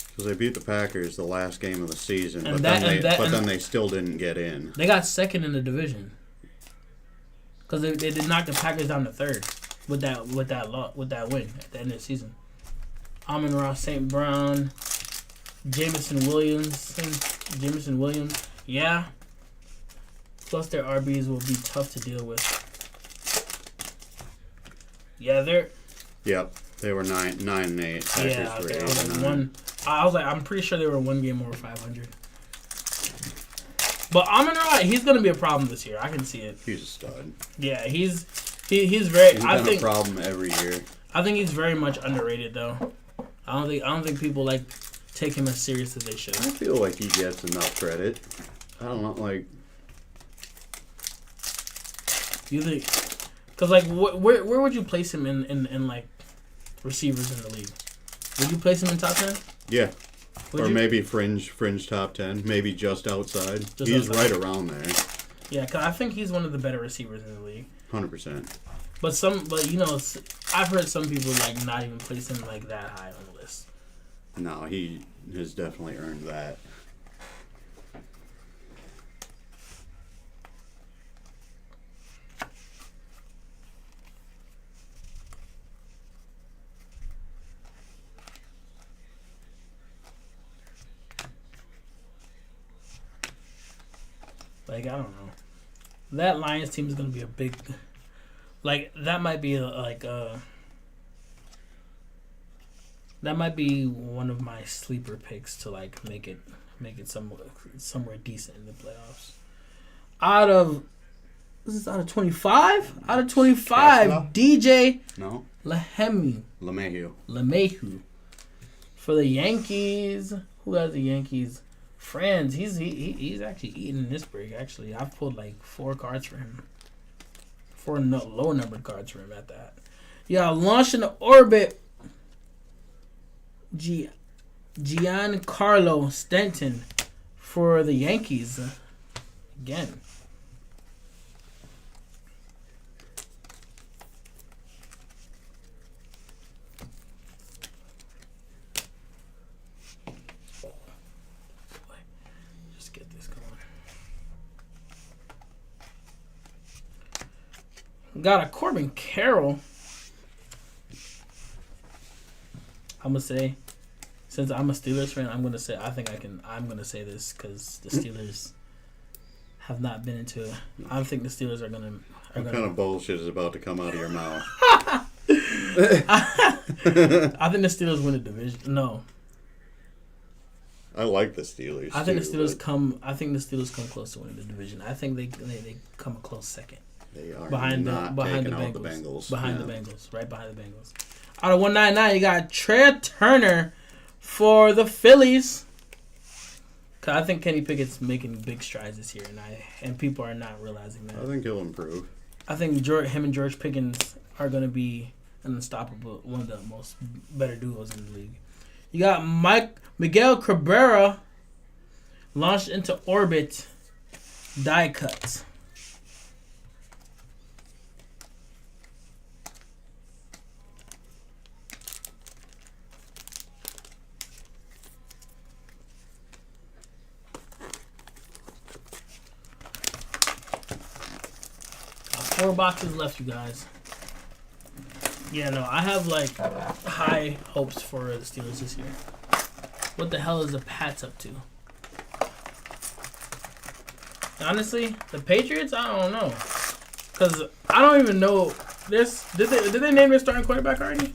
Because they beat the Packers the last game of the season, but then they still didn't get in. They got second in the division. Because they did knock the Packers down to third with that win at the end of the season. Amon-Ra St. Brown, Jameson Williams. Yeah. Plus their RBs will be tough to deal with. Yeah, Yep, they were 9-8. Yeah, they were one. I'm pretty sure they were one game over 500. But Amon-Ra, he's gonna be a problem this year. I can see it. He's a stud. Yeah, he's very. He's been a problem every year. I think he's very much underrated though. I don't think people take him as serious as they should. I feel like he gets enough credit. I don't know, like. You think? Because where would you place him in like receivers in the league? Would you place him in top 10? Yeah. Maybe fringe top 10, maybe just outside. He's right around there. Yeah, because I think he's one of the better receivers in the league. 100%. But I've heard some people not even place him that high on the list. No, he has definitely earned that. Like, I don't know. That Lions team is gonna be a big. Like, that might be that might be one of my sleeper picks to like make it somewhere decent in the playoffs. Out of 25? Out of 25, Caswell? DJ No. LeMahieu for the Yankees. Who has the Yankees? Franz. He's actually eating in this break. Actually, I've pulled like 4 cards for him. 4 low numbered cards for him at that. Yeah, launching the orbit. Giancarlo Stanton for the Yankees again. Just get this going. Got a Corbin Carroll. I'm gonna say, since I'm a Steelers fan, I'm gonna say this because the Steelers have not been into. I think the Steelers are gonna. What kind of bullshit is about to come out of your mouth? I think the Steelers win the division. No, I like the Steelers. I think too, the Steelers but come. I think the Steelers come close to winning the division. I think they come a close second. They are behind the taking Bengals. out the Bengals. Behind Yeah. the Bengals. Right behind the Bengals. Out of 199, you got Trey Turner for the Phillies. Cause I think Kenny Pickett's making big strides this year, and people are not realizing that. I think he'll improve. I think him and George Pickens are going to be an unstoppable, one of the most better duos in the league. You got Miguel Cabrera launched into orbit die cuts. Got 4 boxes left, you guys. Yeah, no, I have like high hopes for the Steelers this year. What the hell is the Pats up to? Honestly, the Patriots, I don't know, cause I don't even know this. Did they name their starting quarterback already?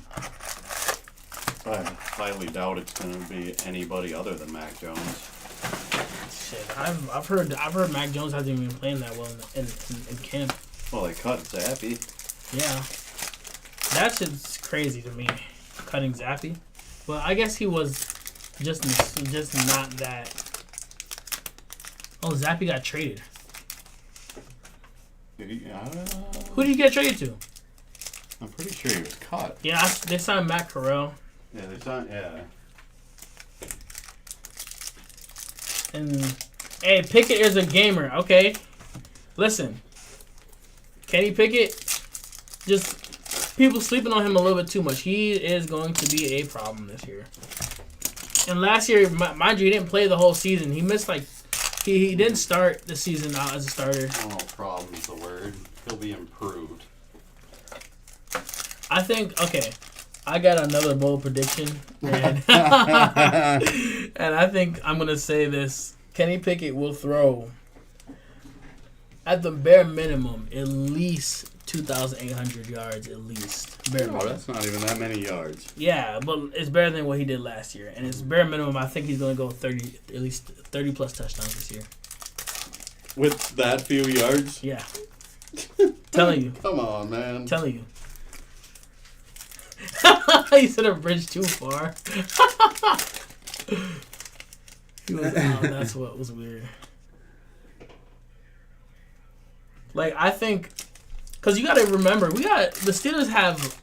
I highly doubt it's going to be anybody other than Mac Jones. Shit, I've heard Mac Jones hasn't even been playing that well in camp. Well, they cut Zappy. Yeah, that shit's crazy to me. Cutting Zappy, but I guess he was just not that. Oh, Zappy got traded. Who did he get traded to? I'm pretty sure he was cut. Yeah, they signed Matt Corral. Yeah, they signed. Yeah. And hey, Pickett is a gamer. Okay, listen, Kenny Pickett, just people sleeping on him a little bit too much. He is going to be a problem this year. And last year, mind you, he didn't play the whole season. He missed like he didn't start the season out as a starter. Oh, problem's the word. He'll be improved. I think I got another bold prediction, and and I think I'm gonna say this: Kenny Pickett will throw, at the bare minimum, at least 2,800 yards, at least. Bare Oh, minimum. that's not even that many yards. Yeah, but it's better than what he did last year, and it's bare minimum. I think he's gonna go at least 30 plus touchdowns this year. With that few yards? Yeah, telling you, Come on, man. telling you. He said a bridge too far. He was out. That's what was weird. Like, I think, because you got to remember, the Steelers have.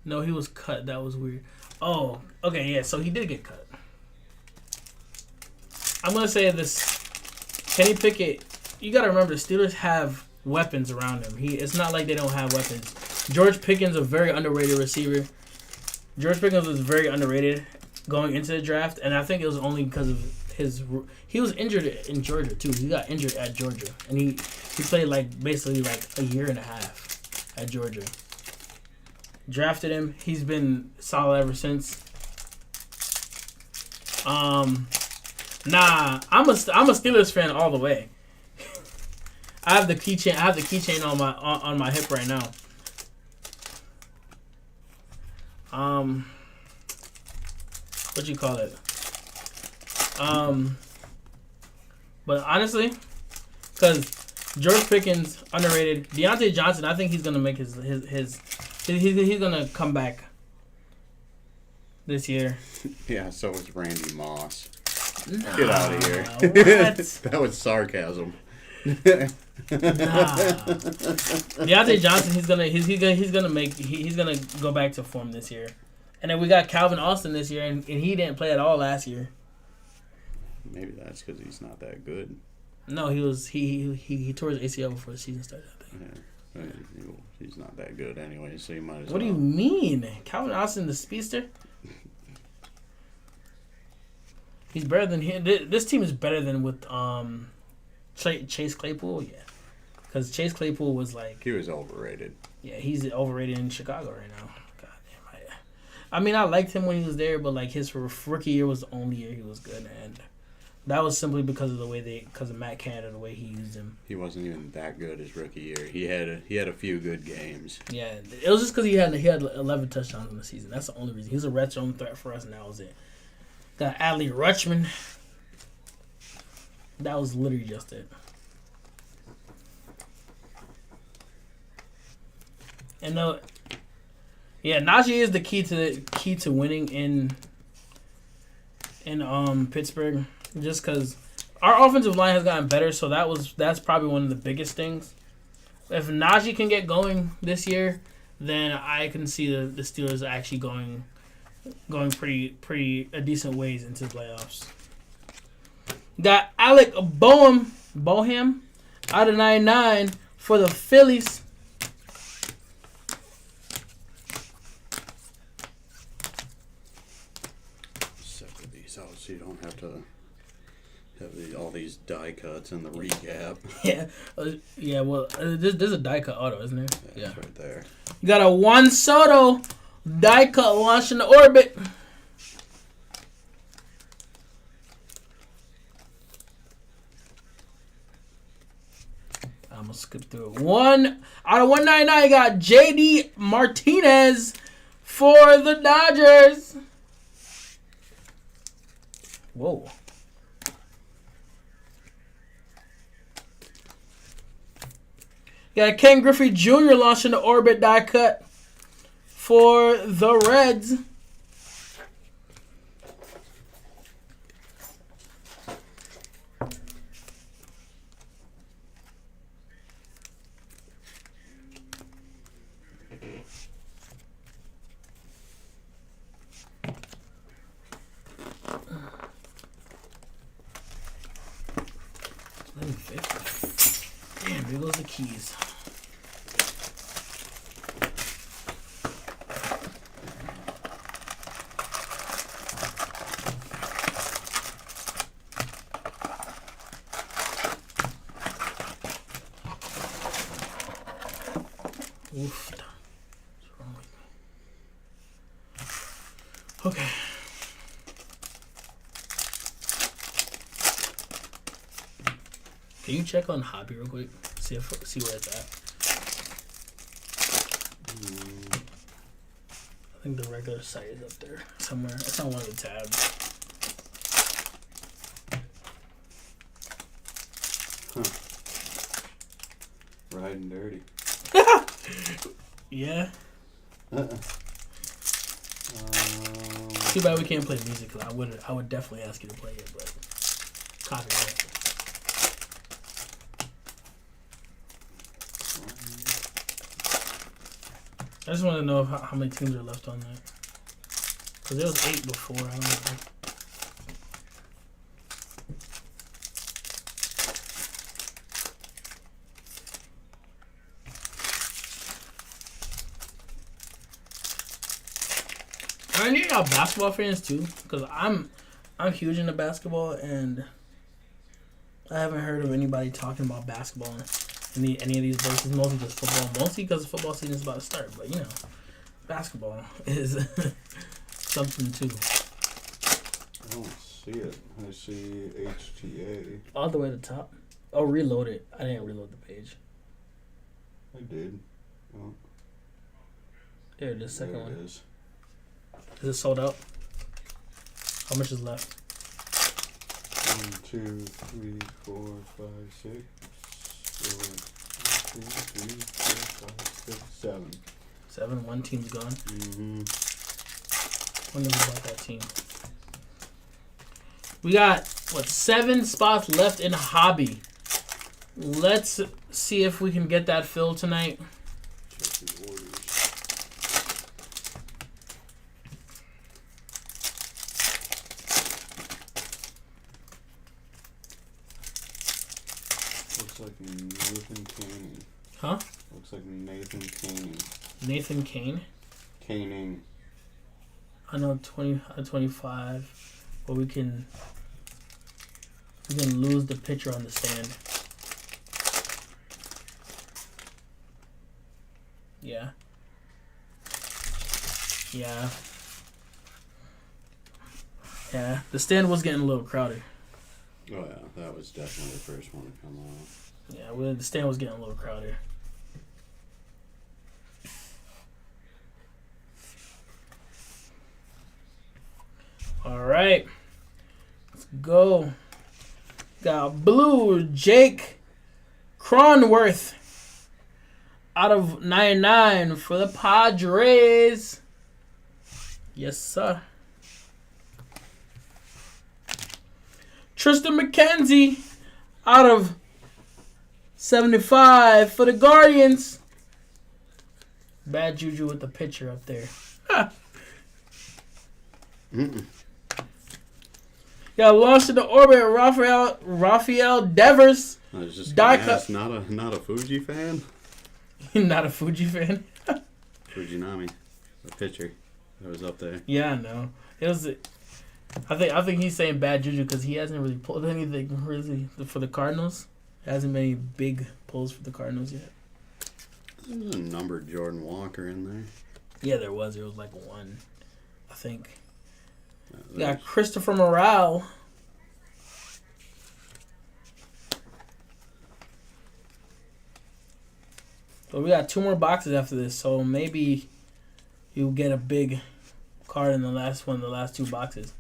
No, he was cut. That was weird. Oh, okay, yeah. So he did get cut. I'm gonna say this: Kenny Pickett. You got to remember, the Steelers have weapons around him. It's not like they don't have weapons. George Pickens, a very underrated receiver. George Pickens was very underrated going into the draft, and I think it was only because of he was injured in Georgia too. He got injured at Georgia, and he played basically a year and a half at Georgia. Drafted him. He's been solid ever since. Nah, I'm a Steelers fan all the way. I have the keychain on my hip right now. What you call it? But honestly, because George Pickens underrated. Deontay Johnson, I think he's gonna make he's gonna come back this year. Yeah, so is Randy Moss. Nah, Get out of here. What? That was sarcasm. Deontay Johnson, he's gonna go back to form this year. And then we got Calvin Austin this year, and he didn't play at all last year. Maybe that's because he's not that good. No, he tore his ACL before the season started, I think. Yeah. He's not that good anyway, so you might as well. What do you mean? Calvin Austin, the speedster? He's better than him. This team is better than with Chase Claypool, yeah. Because Chase Claypool was like... He was overrated. Yeah, he's overrated in Chicago right now. God damn. I mean, I liked him when he was there, but like his rookie year was the only year he was good, and that was simply because of because of Matt Canada, the way he used him. He wasn't even that good his rookie year. He had a few good games. Yeah, it was just because he had 11 touchdowns in the season. That's the only reason. He was a red zone threat for us, and that was it. Got Adley Rutschman. That was literally just it. And Najee is the key to winning in Pittsburgh. Just because our offensive line has gotten better, so that's probably one of the biggest things. If Najee can get going this year, then I can see the Steelers actually going pretty decent ways into the playoffs. Got Alec Boham out of 99 for the Phillies. Set these out so you don't have to have all these die cuts and the recap. Yeah. Well, there's a die cut auto, isn't there? Yeah, it's right there. You got a Juan Soto die cut launch in the orbit. I'm gonna skip through it. 1 out of 199. You got JD Martinez for the Dodgers. Whoa. Got Ken Griffey Jr. launching the orbit die cut for the Reds. Damn, there goes the keys. Oof. What's wrong with me? Okay. Can you check on Hobby real quick? See where it's at. I think the regular site is up there somewhere. It's on one of the tabs. Riding dirty. Yeah. Too bad we can't play music. Cause I would definitely ask you to play it, but copyright. I just want to know how many teams are left on there. Because there was 8 before. I don't know. I need y'all basketball fans too, because I'm huge into basketball, and I haven't heard of anybody talking about basketball in any of these places. Mostly just football. Mostly because football season is about to start, but you know, basketball is something too. I don't see it. I see HTA. All the way to the top. Oh, reload it. I didn't reload the page. I did. Oh, There it is, second there one. it is. Is it sold out? How much is left? 1, 2, 3, 4, 5, 6, 7, 1, 2, 3, 4, 5, 6, 7. 7. One team's gone. Mm-hmm. When did we bought that team? We got, 7 spots left in hobby. Let's see if we can get that filled tonight. Check the orders. Looks like Nathan Canning. Huh? Looks like Nathan Canning. Nathan Kane. Canning. I know 20 out of 25, but we can lose the pitcher on the stand. Yeah. Yeah. Yeah. The stand was getting a little crowded. Oh yeah, that was definitely the first one to come off. Yeah, the stand was getting a little crowded. All right, let's go. Got blue Jake Cronworth out of 99 for the Padres. Yes, sir. Tristan McKenzie out of 75 for the Guardians. Bad juju with the pitcher up there. Got launched in the orbit, Rafael Devers. I was just Die gonna ask, not a Fuji fan? Not a Fuji fan. Fujinami, the pitcher that was up there. Yeah, I know. It was. I think he's saying bad juju because he hasn't really pulled anything really for the Cardinals. Hasn't many big pulls for the Cardinals yet. There's a numbered Jordan Walker in there. Yeah, there was. There was like one, I think. We There's- got Christopher Morale. So we got 2 more boxes after this, so maybe you'll get a big card in the last 2 boxes.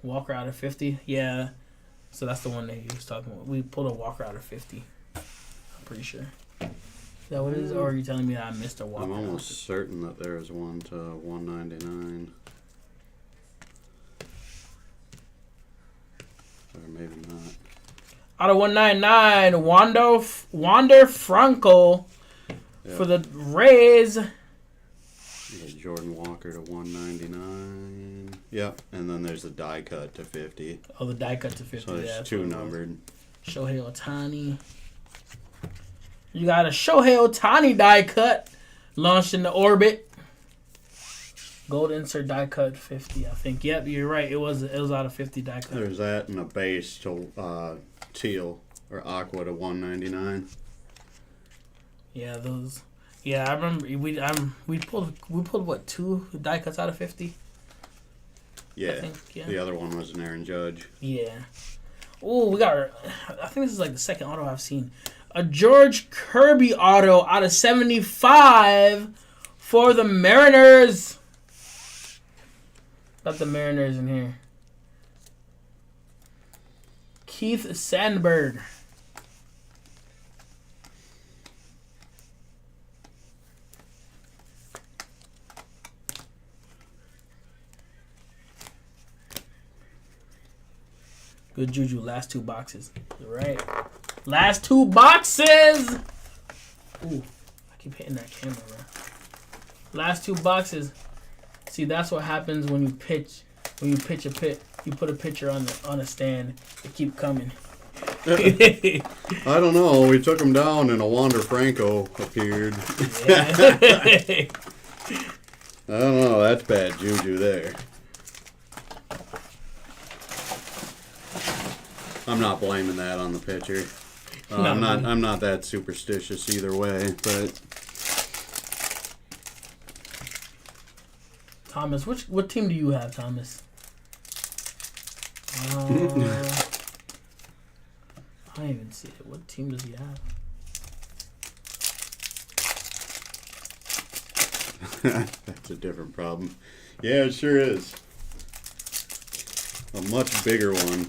Walker out of 50, yeah. So that's the one that he was talking about. We pulled a Walker out of 50. I'm pretty sure. Is that what it is? Or are you telling me that I missed a Walker? I'm almost certain that there was one to 199. Or maybe not. Out of 199, Wander Franco Yeah. for the Rays. You got Jordan Walker to 199. Yep, and then there's the die cut to 50. Oh, the die cut to 50. So yeah, it's that's 2 what it was. numbered. Shohei Ohtani. You got a Shohei Ohtani die cut launched in the orbit. Gold insert die cut 50, I think. Yep, you're right. It was out of 50 die cut. There's that and a base to teal or aqua to 199. Yeah, those. Yeah, I remember we pulled what 2 die cuts out of 50. Yeah. I think, yeah. The other one was an Aaron Judge. Yeah. Oh, we got. I think this is like the second auto I've seen. A George Kirby auto out of 75 for the Mariners. Got the Mariners in here. Keith Sandberg. Good juju. Last 2 boxes. All right. Last 2 boxes. Ooh, I keep hitting that camera, bro. Last 2 boxes. See, that's what happens when you pitch. When you pitch a pit, you put a pitcher on a stand. They keep coming. I don't know. We took him down and a Wander Franco appeared. Yeah. I don't know. That's bad juju there. I'm not blaming that on the pitcher. I'm not that superstitious either way, but Thomas, what team do you have, Thomas? I don't even see it. What team does he have? That's a different problem. Yeah, it sure is. A much bigger one.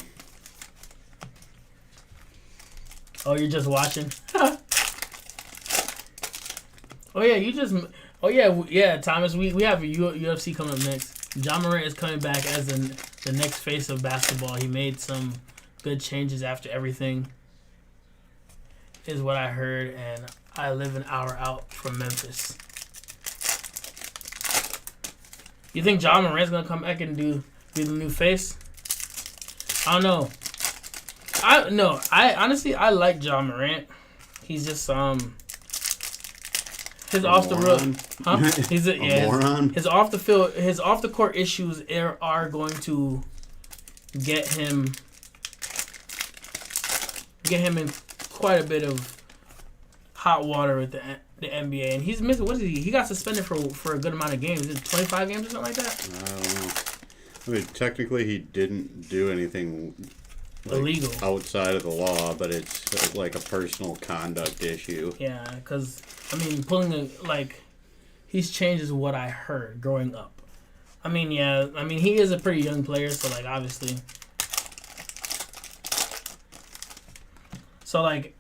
Oh, you're just watching? Oh, yeah, you just... Oh, yeah, Thomas, we have a UFC coming up next. John Morant is coming back as the next face of basketball. He made some good changes after everything, is what I heard, and I live an hour out from Memphis. You think John Morant's going to come back and be the new face? I don't know. I honestly like John Morant. He's just his off the road, huh? He's a moron. His off the field, his off the court issues are going to get him in quite a bit of hot water with the NBA, and he's missing. What is he? He got suspended for a good amount of games. Is it 25 games or something like that? I don't know. I mean, technically, he didn't do anything Illegal outside of the law, but it's like a personal conduct issue. Yeah, because I mean, he's changed is what I heard growing up. I mean, yeah, I mean he is a pretty young player, so like obviously, so like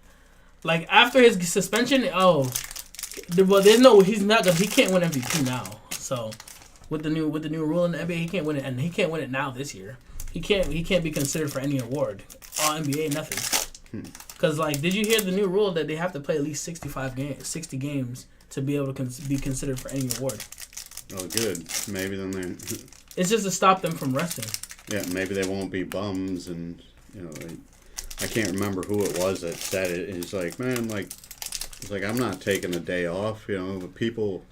after his suspension, he's not gonna, he can't win MVP now. So with the new rule in the NBA, he can't win it, and he can't win it now this year. He can't be considered for any award. All NBA, nothing. Because did you hear the new rule that they have to play at least 60 games to be able to be considered for any award? Oh, good. Maybe then they're... It's just to stop them from resting. Yeah, maybe they won't be bums, and I can't remember who it was that said it. It's like, man, I'm not taking a day off. The people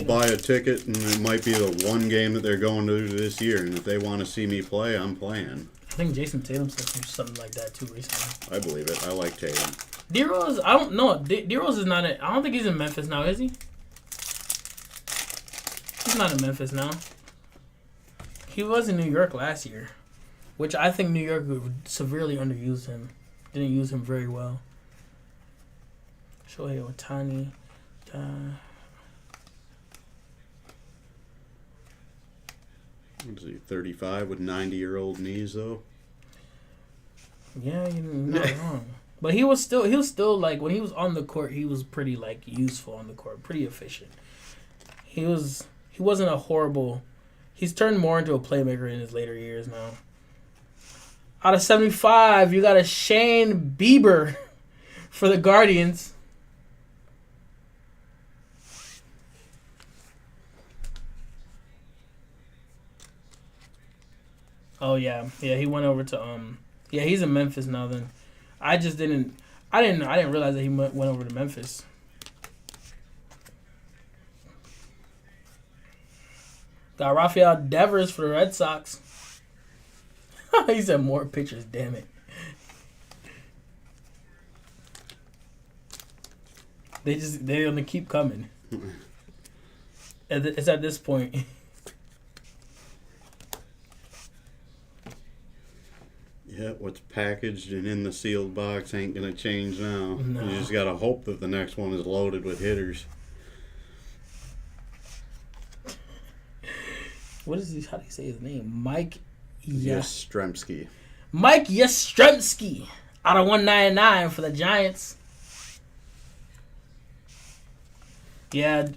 buy a ticket, and it might be the one game that they're going to this year, and if they want to see me play, I'm playing. I think Jason Tatum said something like that too recently. I believe it. I like Tatum. D-Rose, I don't know. D-Rose is not. I don't think he's in Memphis now, is he? He's not in Memphis now. He was in New York last year, which I think New York severely underused him. Didn't use him very well. Shohei Ohtani. What is he, 35 with 90-year-old knees, though? Yeah, you're not wrong. But he was still when he was on the court, he was pretty useful on the court, pretty efficient. He wasn't a horrible. He's turned more into a playmaker in his later years now. Out of 75, you got a Shane Bieber for the Guardians. Oh yeah, he went over to he's in Memphis now. Then, I didn't realize that he went over to Memphis. Got Rafael Devers for the Red Sox. He said more pictures. Damn it. They're gonna keep coming. It's at this point. Yeah, what's packaged and in the sealed box ain't going to change now. No. You just got to hope that the next one is loaded with hitters. What is he? How do you say his name? Mike Yastrzemski. Mike Yastrzemski out of 199 for the Giants. Yeah.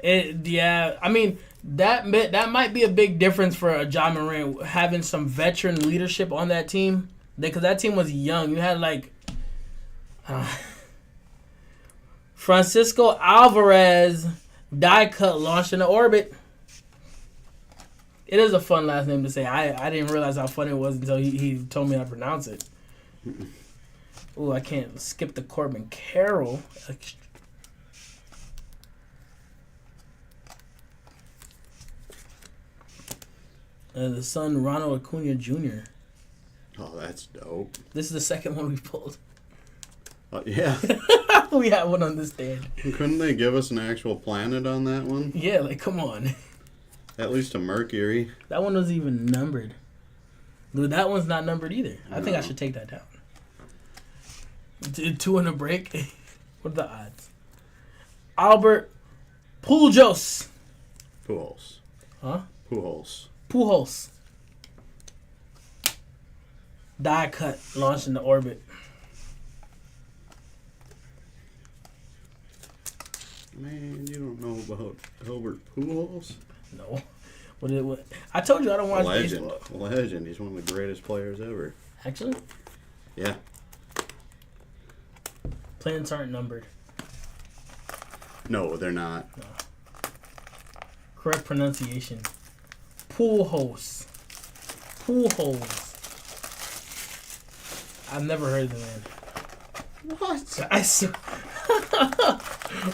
I mean, that might be a big difference for John Morant, having some veteran leadership on that team, because that team was young. You had Francisco Alvarez, die cut, launched into orbit. It is a fun last name to say. I didn't realize how fun it was until he told me how to pronounce it. Ooh, I can't skip the Corbin Carroll. The son, Ronald Acuna Jr. Oh, that's dope. This is the second one we pulled. Yeah. We have one on this stand. Couldn't they give us an actual planet on that one? Yeah, come on. At least a Mercury. That one wasn't even numbered. Dude, that one's not numbered either. I think I No. should take that down. 2 in a break. What are the odds? Albert Pujols. Pujols. Huh? Pujols. Pujols. Die cut launched into orbit. Man, you don't know about Albert Pujols? No. What? I told you I don't watch Legend. baseball. Legend. He's one of the greatest players ever. Actually, Yeah. planets aren't numbered. No, they're not. Correct pronunciation. Pujols. Pujols. I've never heard of the man. What?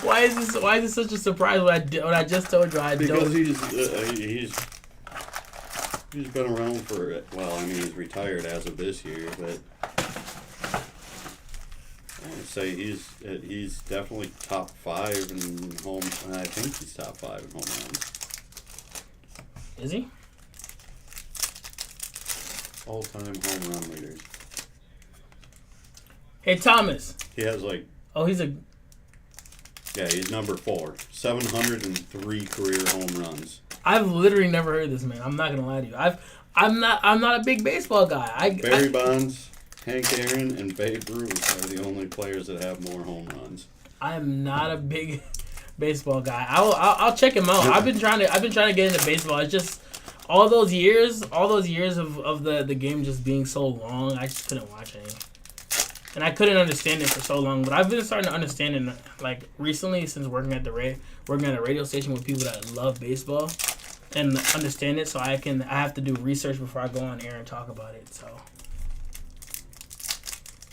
Why is this such a surprise when I just told you I Because don't? he's been around for, well, I mean, he's retired as of this year, but I'd say he's definitely top 5 in home. I think he's top 5 in home runs. Is he? All-time home run leaders. Hey Thomas. He has like, Oh, he's a. yeah, he's number 4. 703 career home runs. I've literally never heard of this man. I'm not gonna lie to you. I'm not a big baseball guy. Barry Bonds, Hank Aaron, and Babe Ruth are the only players that have more home runs. I am not a big baseball guy. I'll check him out. I've been trying to get into baseball. It's just all those years of the game just being so long. I just couldn't watch any. And I couldn't understand it for so long, but I've been starting to understand it like recently since working at a radio station with people that love baseball and understand it. So I have to do research before I go on air and talk about it. So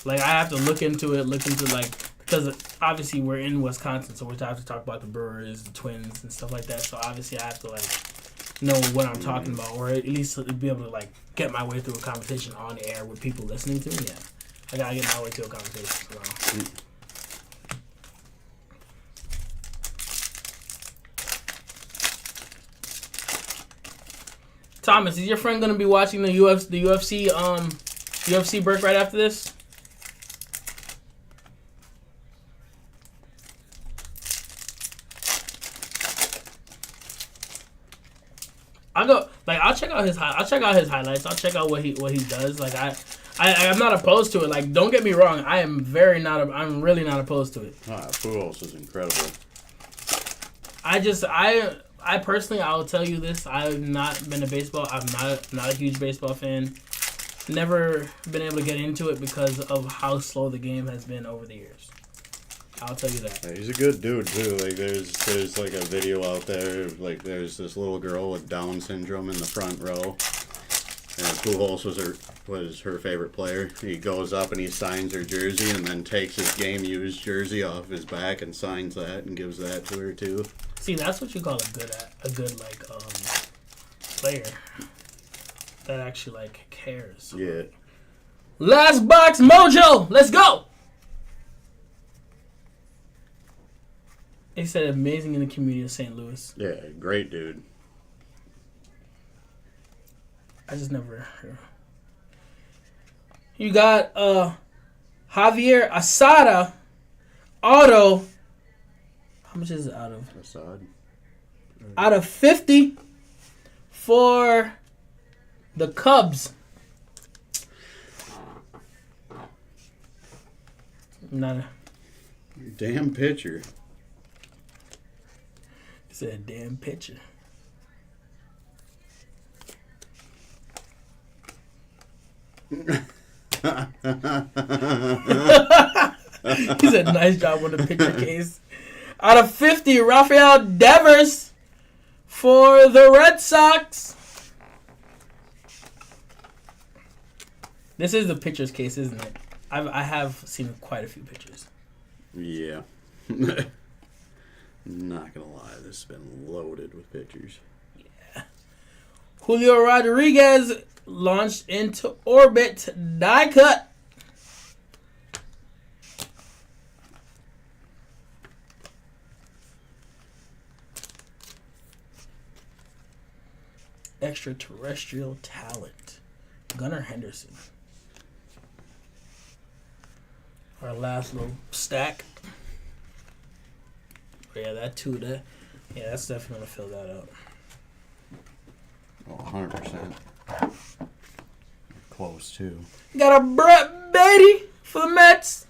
like I have to look into like because obviously we're in Wisconsin, so we have to talk about the Brewers, the Twins, and stuff like that. So obviously I have to like know what I'm talking about, or at least be able to like get my way through a conversation on air with people listening to me. Yeah. I gotta get my way to a conversation. So. Thomas, is your friend gonna be watching the UFC break right after this? I'll check out his highlights. I'll check out what he does. Like I'm not opposed to it. Like, don't get me wrong. I'm really not opposed to it. Pujols is incredible. I personally, I will tell you this. I've not been to baseball. I'm not a huge baseball fan. Never been able to get into it because of how slow the game has been over the years. I'll tell you that. Yeah, he's a good dude too. Like there's like a video out there. Like there's this little girl with Down syndrome in the front row. And Pujols was her favorite player. He goes up and he signs her jersey and then takes his game-used jersey off his back and signs that and gives that to her too. See, that's what you call a good player that actually like cares. Yeah. Last box mojo. Let's go. He said amazing in the community of St. Louis. Yeah, great dude. I just never. You got Javier Asada auto. How much is it out of? Assad. Out of 50 for the Cubs. Not a. Damn pitcher. It's a damn pitcher. He said, nice job on the pitcher case. Out of 50, Rafael Devers for the Red Sox. This is the pitcher's case, isn't it? I have seen quite a few pictures. Yeah. Not gonna lie, this has been loaded with pictures. Yeah. Julio Rodriguez launched into orbit, die cut. Extraterrestrial talent. Gunnar Henderson. Our last little stack. But yeah, that too. That's definitely gonna fill that up. Oh, 100%. Close too. Got a Brett Beatty for the Mets.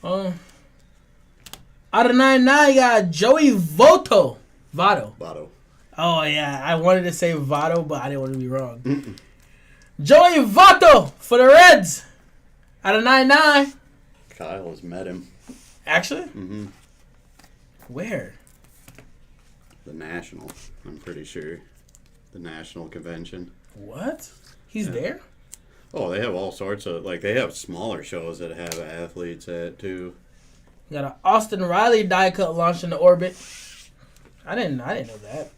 Oh. Out of 99, you got Joey Votto. Votto. Oh, yeah. I wanted to say Votto, but I didn't want to be wrong. Joey Votto for the Reds. Out of 99. Kyle has met him. Actually? Mm-hmm. Where? The National, I'm pretty sure. The National Convention. What? He's there? Oh, they have all sorts of, like, they have smaller shows that have athletes at, too. You got an Austin Riley die cut launched into orbit. I didn't know that.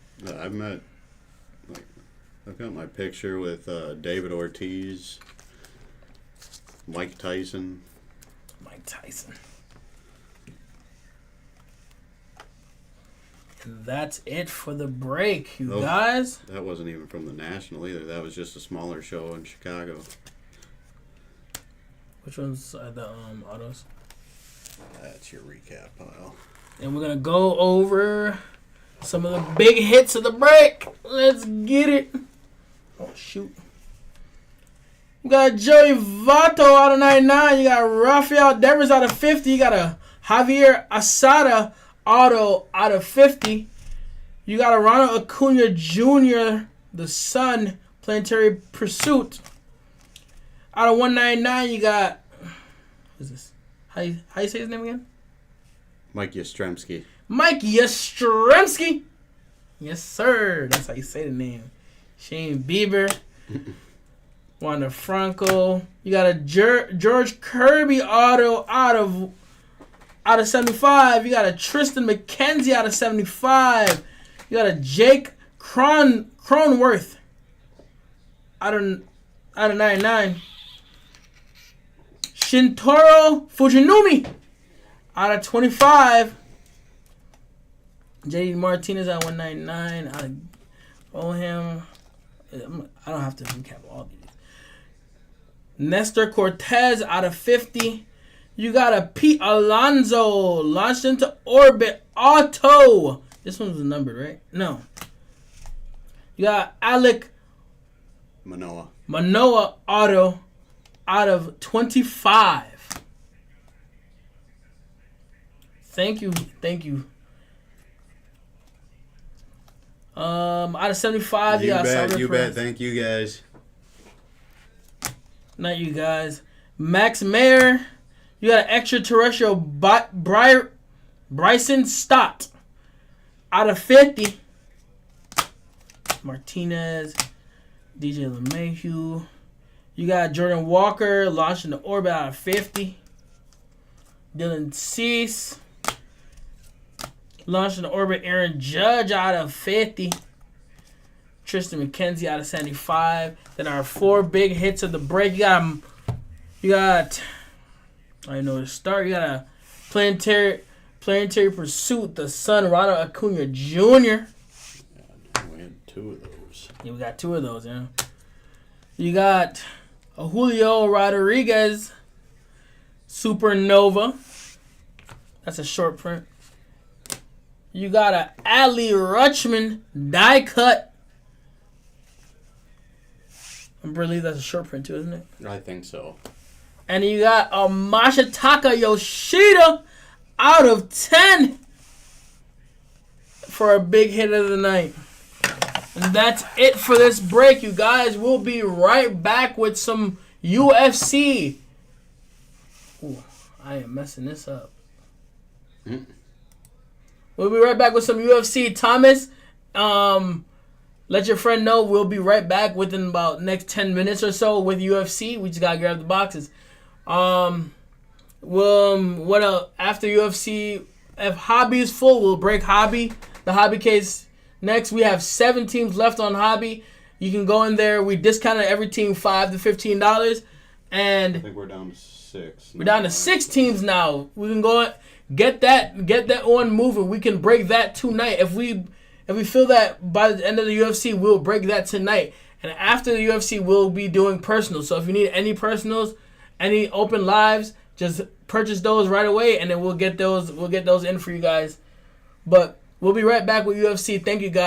I've got my picture with David Ortiz, Mike Tyson. And that's it for the break, you guys. That wasn't even from the National either. That was just a smaller show in Chicago. Which one's the autos? That's your recap pile. And we're going to go over some of the big hits of the break. Let's get it. Oh, shoot. You got Joey Votto out of 99. You got Rafael Devers out of 50. You got a Javier Asada auto out of 50. You got a Ronald Acuna Jr., the Sun, Planetary Pursuit. Out of 199, you got... Who's this? How you say his name again? Mike Yastrzemski. Mike Yastrzemski. Yes, sir. That's how you say the name. Shane Bieber. Wander Franco. You got a George Kirby auto out of 75. You got a Tristan McKenzie out of 75. You got a Jake Cronenworth out of 99. Shintaro Fujinumi out of 25. JD Martinez at 199. Out of Bohem. I don't have to recap all these. Nestor Cortez out of 50. You got a Pete Alonso launched into orbit auto. This one's numbered, right? No. You got Alek Manoah auto out of 25. Thank you. Out of 75, you got You bet. Thank you, guys. Not you guys. Max Mayer. You got an extraterrestrial Bryson Stott out of 50. Martinez. DJ LeMahieu. You got Jordan Walker launched into orbit out of 50. Dylan Cease. Launched into orbit Aaron Judge out of 50. Tristan McKenzie out of 75. Then our 4 big hits of the break. You got I don't know where to start. You got a Planetary Pursuit, the Sun, Ronald Acuna Jr. Yeah, we had 2 of those. Yeah, we got 2 of those, yeah. You got a Julio Rodriguez Supernova. That's a short print. You got a Adley Rutschman die cut. I believe that's a short print too, isn't it? I think so. And you got a Masataka Yoshida out of 10 for a big hit of the night. And that's it for this break, you guys. We'll be right back with some UFC. Ooh, I am messing this up. We'll be right back with some UFC. Thomas, let your friend know we'll be right back within about next 10 minutes or so with UFC. We just got to grab the boxes. After UFC, if Hobby is full, we'll break Hobby. The Hobby case next. We have 7 teams left on Hobby. You can go in there. We discounted every team $5 to $15, I and think we're down to 6. we're down to 6 teams now. We can go get that on moving. We can break that tonight if we feel that by the end of the UFC we'll break that tonight. And after the UFC we'll be doing personals. So if you need any personals, any open lives, just purchase those right away, and then we'll get those in for you guys. But we'll be right back with UFC. Thank you guys.